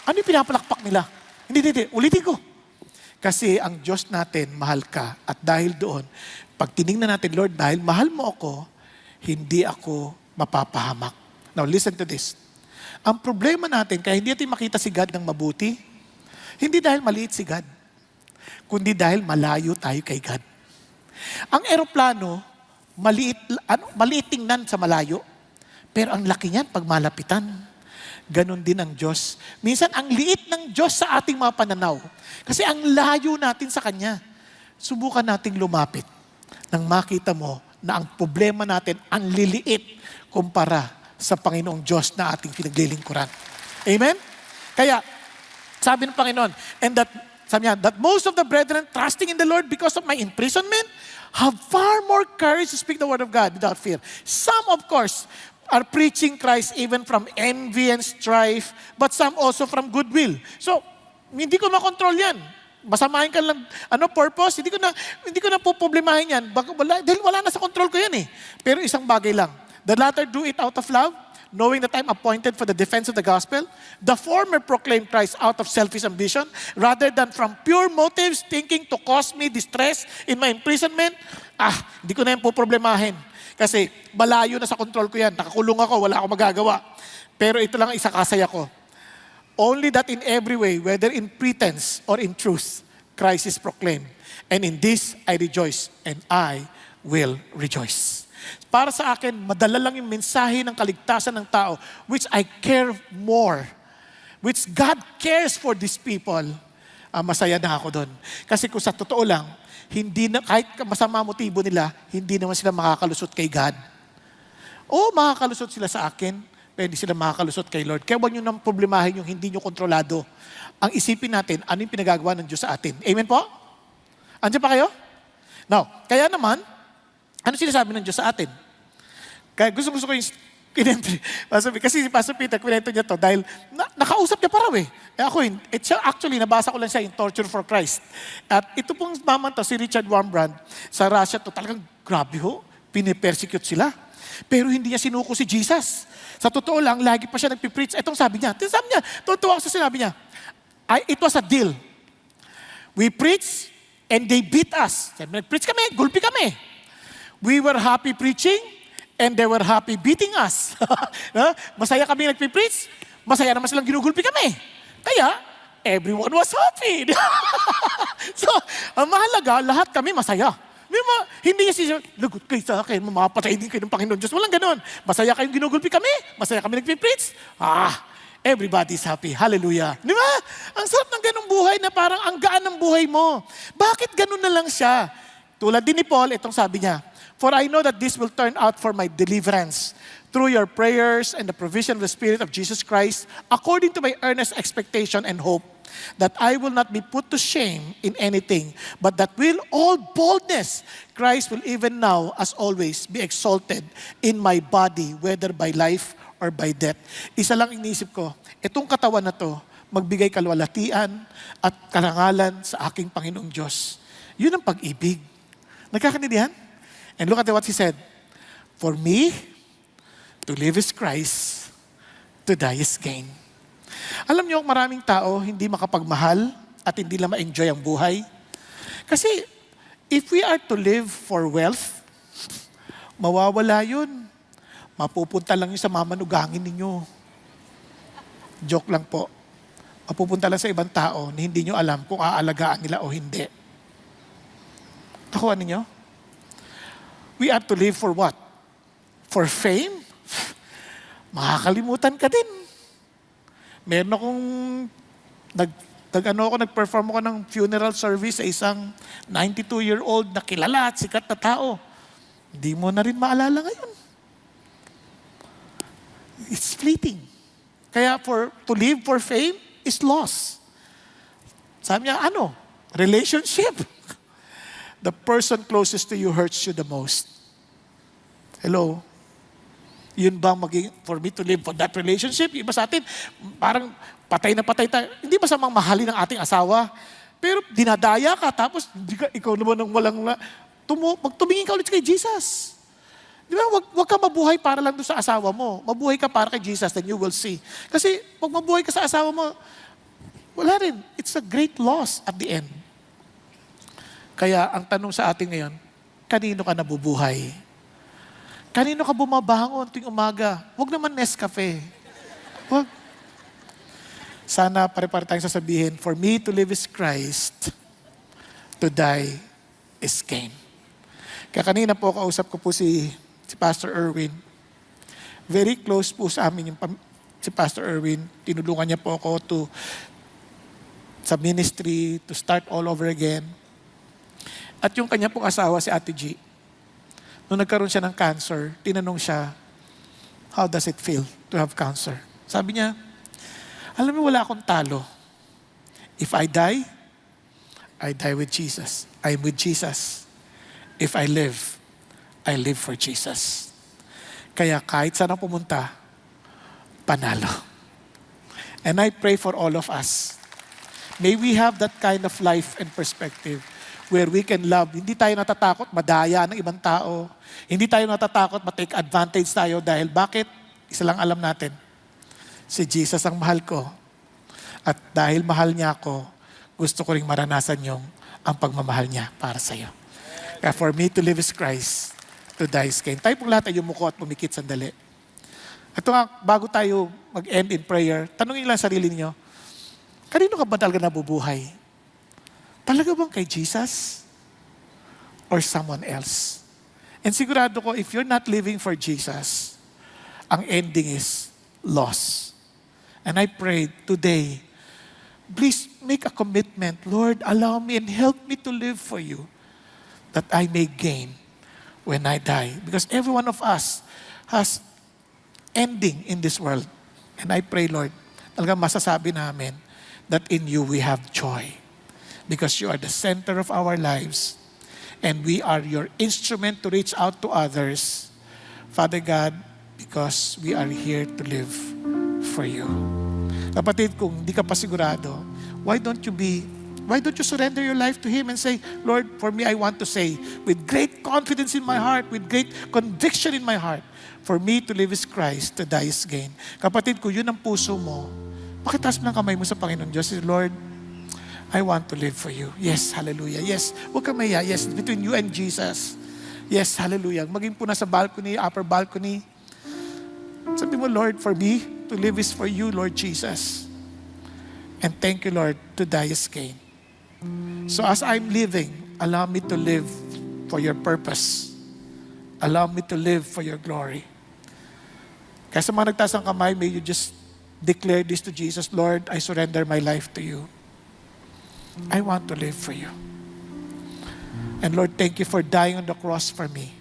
ano yung pinapalakpak nila? Hindi. Ulitin ko. Kasi ang Diyos natin, mahal ka. At dahil doon, pag tinignan natin, Lord, dahil mahal mo ako, hindi ako mapapahamak. Now, listen to this. Ang problema natin, kaya hindi natin makita si God ng mabuti, hindi dahil maliit si God, kundi dahil malayo tayo kay God. Ang eroplano, maliit tingnan sa malayo, pero ang laki niyan pag malapitan. Ganon din ang Diyos. Minsan, ang liit ng Diyos sa ating mga pananaw. Kasi ang layo natin sa Kanya. Subukan nating lumapit nang makita mo na ang problema natin ang liliit kumpara sa Panginoong Diyos na ating pinaglilingkuran. Amen? Kaya, sabi ng Panginoon, sabi niya, that most of the brethren trusting in the Lord because of my imprisonment have far more courage to speak the word of God without fear. Some, of course, are preaching Christ even from envy and strife, but some also from goodwill. So, hindi ko makontrol yan. Masamahin ka lang, purpose, hindi ko na poproblemahin yan. Dahil wala na sa control ko yan eh. Pero isang bagay lang. The latter do it out of love, knowing that I'm appointed for the defense of the gospel. The former proclaim Christ out of selfish ambition, rather than from pure motives, thinking to cause me distress in my imprisonment. Hindi ko na yan poproblemahin. Kasi malayo na sa control ko yan. Nakakulong ako, wala akong magagawa. Pero ito lang isakasaya ko. Only that in every way, whether in pretense or in truth, Christ is proclaimed. And in this I rejoice, and I will rejoice. Para sa akin, madala lang yung mensahe ng kaligtasan ng tao, which I care more, which God cares for these people. Masaya na ako doon. Kasi kung sa totoo lang, hindi na, kahit masama motibo nila, hindi naman sila makakalusot kay God. O makakalusot sila sa akin, pero hindi sila makakalusot kay Lord. Kaya huwag nyo nang problemahin yung hindi nyo kontrolado. Ang isipin natin, ano yung pinagagawa ng Diyos sa atin. Amen po? Andiyan pa kayo? Now, kaya naman, ano sinasabi ng Diyos sa atin? Kaya gusto ko yung kasi si Pastor Peter, kwento niya to dahil nakausap niya pa raw eh. Ako, actually, nabasa ko lang siya yung Torture for Christ. At ito pong maman to, si Richard Wurmbrand, sa Russia to, talagang grabe ho, pinipersecute sila. Pero hindi niya sinuko si Jesus. Sa totoo lang, lagi pa siya nagpipreach. Itong sabi niya, tuwa ako sa sinabi niya, it was a deal. We preach, and they beat us. Nag-preach kami, gulpi kami. We were happy preaching, and they were happy beating us. Masaya kami nagpipreach, masaya naman silang ginugulpi kami. Kaya, everyone was happy. So, ang mahalaga, lahat kami masaya. Hindi niya siya, lagot kayo sa akin, mamapatay din kayo ng Panginoon Diyos. Walang ganon. Masaya kayong ginugulpi kami, masaya kami nagpipreach. Everybody's happy. Hallelujah. Di ba? Ang sarap ng ganong buhay na parang ang gaan ng buhay mo. Bakit ganon na lang siya? Tulad din ni Paul, itong sabi niya, "For I know that this will turn out for my deliverance through your prayers and the provision of the Spirit of Jesus Christ, according to my earnest expectation and hope, that I will not be put to shame in anything, but that will all boldness, Christ will even now, as always, be exalted in my body, whether by life or by death." Isa lang iniisip ko, itong katawan na to, magbigay kalwalatian at karangalan sa aking Panginoong Diyos. Yun ang pag-ibig. Nagkakaintindihan? And look at what he said. For me, to live is Christ, to die is gain. Alam niyo, maraming tao hindi makapagmahal at hindi lang ma-enjoy ang buhay. Kasi if we are to live for wealth, mawawala yun. Mapupunta lang yun sa mamanugangin ninyo. Joke lang po. Mapupunta lang sa ibang tao na hindi nyo alam kung aalagaan nila o hindi. Nakuha ninyo? We are to live for what? For fame? Makakalimutan ka din. Meron akong nag-perform ako ng funeral service sa isang 92-year-old na kilala at sikat na tao. Hindi mo na rin maalala ngayon. It's fleeting. Kaya to live for fame is loss. Sabi niya, relationship. The person closest to you hurts you the most. Hello? Yun ba for me to live for that relationship? Iba sa atin, parang patay na patay tayo. Hindi masamang mahalin ng ating asawa. Pero dinadaya ka, tapos ikaw naman ang magtumingin ka ulit kay Jesus. Di ba? Wag ka mabuhay para lang doon sa asawa mo. Mabuhay ka para kay Jesus, then you will see. Kasi pag mabuhay ka sa asawa mo, wala rin. It's a great loss at the end. Kaya ang tanong sa atin ngayon, kanino ka nabubuhay? Kanino ka bumabangon tuwing umaga? Huwag naman Nescafe. Huwag. Sana pare-pare tayong sasabihin, for me to live is Christ, to die is gain. Kaya kanina po kausap ko po si Pastor Erwin. Very close po sa amin si Pastor Erwin. Tinulungan niya po ako sa ministry, to start all over again. At yung kanya pong asawa, si Ate G, nung nagkaroon siya ng cancer, tinanong siya, how does it feel to have cancer? Sabi niya, alam mo, wala akong talo. If I die with Jesus. I'm with Jesus. If I live for Jesus. Kaya kahit saan ako pumunta, panalo. And I pray for all of us. May we have that kind of life and perspective where we can love. Hindi tayo natatakot madaya ng ibang tao. Hindi tayo natatakot matake advantage tayo dahil bakit? Isa lang alam natin. Si Jesus ang mahal ko. At dahil mahal niya ako, gusto ko ring maranasan ang pagmamahal niya para sa'yo. Kaya for me to live is Christ, to die is gain. Tayo pong lahat ay yumuko at pumikit sandali. Ito nga, bago tayo mag-end in prayer, tanungin lang sarili niyo, kanino ka ba talaga nabubuhay? Talaga bang kay Jesus? Or someone else? And sigurado ko, if you're not living for Jesus, ang ending is loss. And I pray today, please make a commitment. Lord, allow me and help me to live for you, that I may gain when I die. Because every one of us has ending in this world. And I pray, Lord, talagang masasabi namin that in you we have joy. Because you are the center of our lives. And we are your instrument to reach out to others. Father God, because we are here to live for you. Kapatid, kung di ka pa sigurado, why don't you surrender your life to Him and say, Lord, for me, I want to say, with great confidence in my heart, with great conviction in my heart, for me to live is Christ, to die is gain. Kapatid, kung yun ang puso mo, pakitaas mo ng kamay mo sa Panginoon Diyos. Lord, I want to live for you. Yes, hallelujah. Yes, huwag ka maya. Yes, between you and Jesus. Yes, hallelujah. Maging po nasa balcony, upper balcony. Sabi mo, Lord, for me to live is for you, Lord Jesus. And thank you, Lord, to die is gain. So as I'm living, allow me to live for your purpose. Allow me to live for your glory. Kaya sa mga nagtaas ng kamay, may you just declare this to Jesus, Lord, I surrender my life to you. I want to live for you. And Lord, thank you for dying on the cross for me.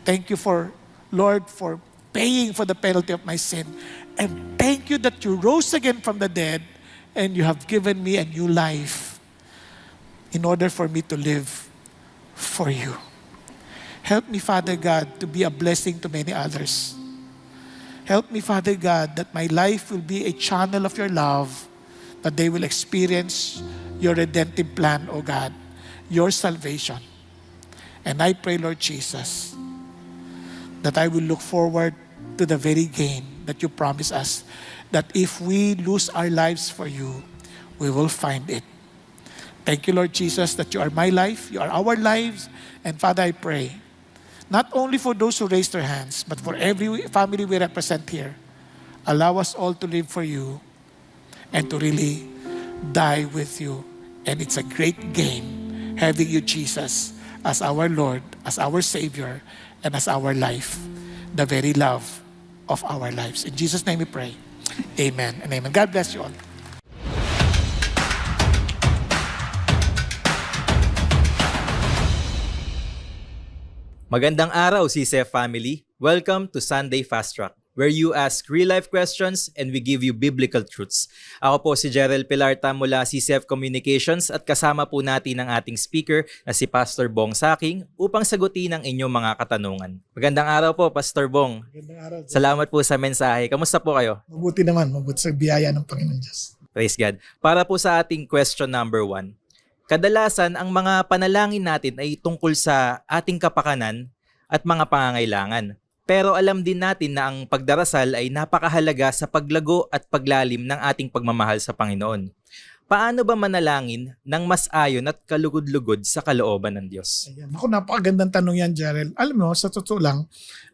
Thank you for, Lord, for paying for the penalty of my sin. And thank you that you rose again from the dead and you have given me a new life in order for me to live for you. Help me, Father God, to be a blessing to many others. Help me, Father God, that my life will be a channel of your love, that they will experience your redemptive plan, O God, your salvation. And I pray, Lord Jesus, that I will look forward to the very gain that you promise us, that if we lose our lives for you, we will find it. Thank you, Lord Jesus, that you are my life, you are our lives, and Father, I pray, not only for those who raised their hands, but for every family we represent here, allow us all to live for you and to really die with you. And it's a great gain having you, Jesus, as our Lord, as our Savior, and as our life, the very love of our lives. In Jesus' name we pray. Amen and amen. God bless you all. Magandang araw, CCF family. Welcome to Sunday Fast Track, where you ask real-life questions and we give you biblical truths. Ako po si Jerel Pilarta mula CCF Communications at kasama po natin ang ating speaker na si Pastor Bong Saking upang sagutin ang inyong mga katanungan. Magandang araw po, Pastor Bong. Magandang araw. Salamat po sa mensahe. Kamusta po kayo? Mabuti naman, mabuti sa biyaya ng Panginoon Diyos. Praise God. Para po sa ating question number 1. Kadalasan, ang mga panalangin natin ay tungkol sa ating kapakanan at mga pangangailangan. Pero alam din natin na ang pagdarasal ay napakahalaga sa paglago at paglalim ng ating pagmamahal sa Panginoon. Paano ba manalangin ng mas ayon at kalugod-lugod sa kalooban ng Diyos? Ayan. Ako, napakagandang tanong yan, Jarel. Alam mo, sa totoo lang,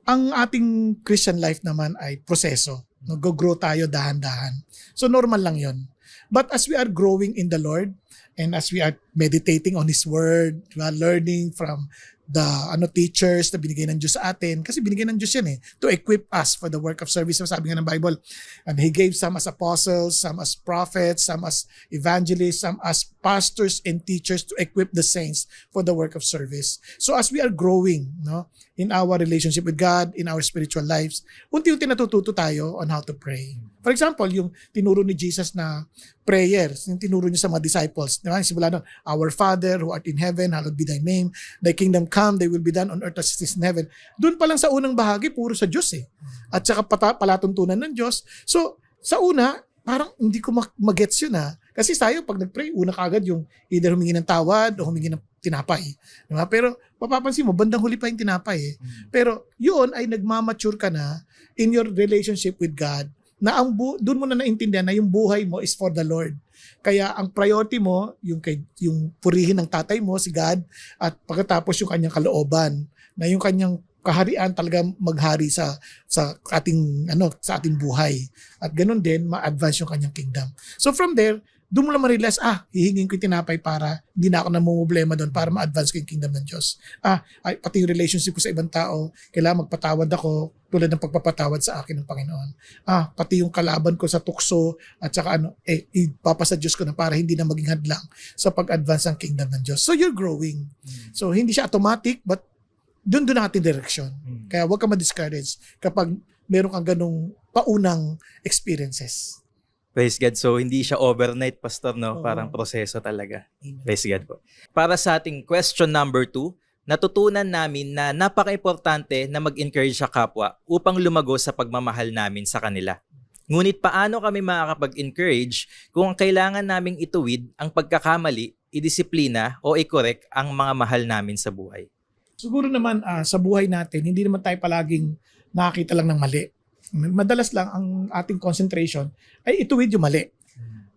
ang ating Christian life naman ay proseso. Nag-grow tayo dahan-dahan. So normal lang yon. But as we are growing in the Lord, and as we are meditating on His Word, we are learning from the teachers na binigay ng Diyos sa atin. Kasi binigay ng Diyos yan to equip us for the work of service. So sabi nga ng Bible, and He gave some as apostles, some as prophets, some as evangelists, some as pastors and teachers to equip the saints for the work of service. So as we are growing in our relationship with God, in our spiritual lives, unti-unti natututo tayo on how to pray. For example, yung tinuro ni Jesus na prayers, yung tinuro niya sa mga disciples. Diba? Simula nun, Our Father who art in heaven, hallowed be thy name. Thy kingdom come, thy will be done on earth as it is in heaven. Doon pa lang sa unang bahagi, puro sa Diyos At saka palatuntunan ng Diyos. So, sa una, parang hindi ko magets yun Kasi tayo, pag nag-pray, una kagad yung either humingi ng tawad o humingi ng tinapay. Diba? Pero mapapansin mo, bandang huli pa yung tinapay Pero yun ay nagmamature ka na in your relationship with God na doon mo na naintindihan na yung buhay mo is for the Lord. Kaya ang priority mo, yung purihin ng tatay mo, si God, at pagkatapos yung kanyang kalooban, na yung kanyang kaharian talaga maghari sa ating buhay. At ganun din ma-advance yung kanyang kingdom. So from there, doon mo lang ma-realize, hihingin ko yung tinapay para hindi na ako namumblema doon para ma-advance ko yung kingdom ng Diyos. Pati yung relationship ko sa ibang tao, kailangan magpatawad ako tulad ng pagpapatawad sa akin ng Panginoon. Pati yung kalaban ko sa tukso at saka ipapasa Diyos ko na para hindi na maging hadlang sa pag-advance ng kingdom ng Diyos. So you're growing. So hindi siya automatic, but doon natin direksyon. Kaya huwag ka ma-discourage kapag meron kang ganung paunang experiences. Praise God. So, hindi siya overnight, Pastor, no? Oo. Parang proseso talaga. Amen. Praise God po. Para sa ating question number 2, natutunan namin na napaka-importante na mag-encourage sa kapwa upang lumago sa pagmamahal namin sa kanila. Ngunit paano kami makakapag-encourage kung ang kailangan naming ituwid ang pagkakamali, idisiplina o i-correct ang mga mahal namin sa buhay? Siguro naman sa buhay natin, hindi naman tayo palaging nakakita lang ng mali. Madalas lang ang ating concentration ay ituwid yung mali.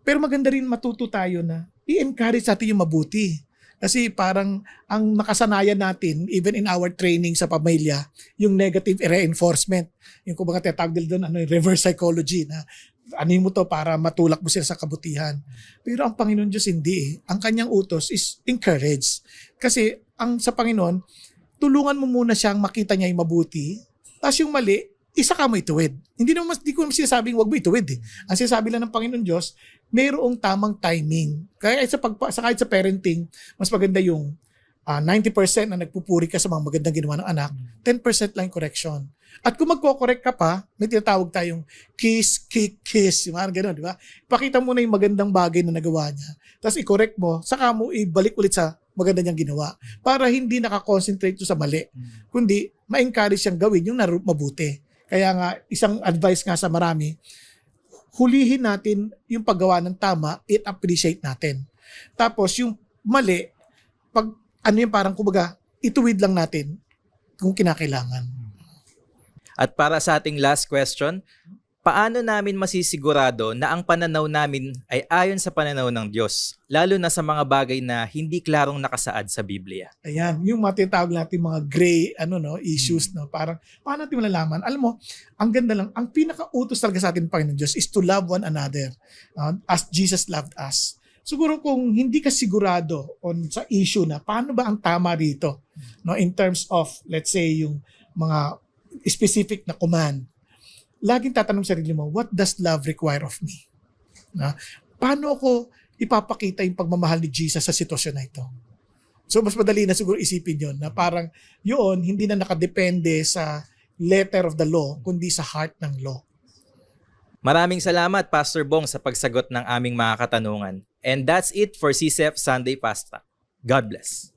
Pero maganda rin matuto tayo na i-encourage natin yung mabuti. Kasi parang ang nakasanayan natin, even in our training sa pamilya, yung negative reinforcement. Yung kumbaga tinatawag nila doon, reverse psychology na mo to para matulak mo sila sa kabutihan. Pero ang Panginoon Diyos hindi. Ang kanyang utos is encourage. Kasi sa Panginoon, tulungan mo muna siyang makita niya yung mabuti, tapos yung mali, isa ka mo ituwid. Hindi ko naman sinasabing wag mo ituwid. Ang sinasabi lang ng Panginoon Diyos, mayroong tamang timing. Kaya kahit sa parenting, mas maganda yung 90% na nagpupuri ka sa mga magandang ginawa ng anak, 10% lang yung correction. At kung magko-correct ka pa, may tinatawag tayong kiss, kick, kiss. Yung mga gano'n, di ba? Pakita mo na yung magandang bagay na nagawa niya. Tapos i-correct mo, saka mo ibalik ulit sa maganda niyang ginawa. Para hindi nakakonsentrate sa mali. Kundi, ma-encourage siyang gawin yung mabuti. Kaya nga, isang advice nga sa marami, hulihin natin yung paggawa ng tama, i-appreciate natin. Tapos yung mali, parang kumbaga, ituwid lang natin kung kinakailangan. At para sa ating last question, paano namin masisigurado na ang pananaw namin ay ayon sa pananaw ng Diyos, lalo na sa mga bagay na hindi klarong nakasaad sa Biblia? Ayan, yung matitawag natin mga gray issues, no? Parang, paano natin malalaman? Alam mo, ang ganda lang, ang pinaka-utos talaga sa atin ng Panginoon Diyos is to love one another as Jesus loved us. Siguro kung hindi ka sigurado sa issue na paano ba ang tama rito, no, in terms of, let's say, yung mga specific na command, laging tatanong sa sarili mo, what does love require of me? Paano ako ipapakita yung pagmamahal ni Jesus sa sitwasyon na ito? So mas madali na siguro isipin yon na parang yun, hindi na nakadepende sa letter of the law, kundi sa heart ng law. Maraming salamat, Pastor Bong, sa pagsagot ng aming mga katanungan. And that's it for CCF Sunday Pasta. God bless.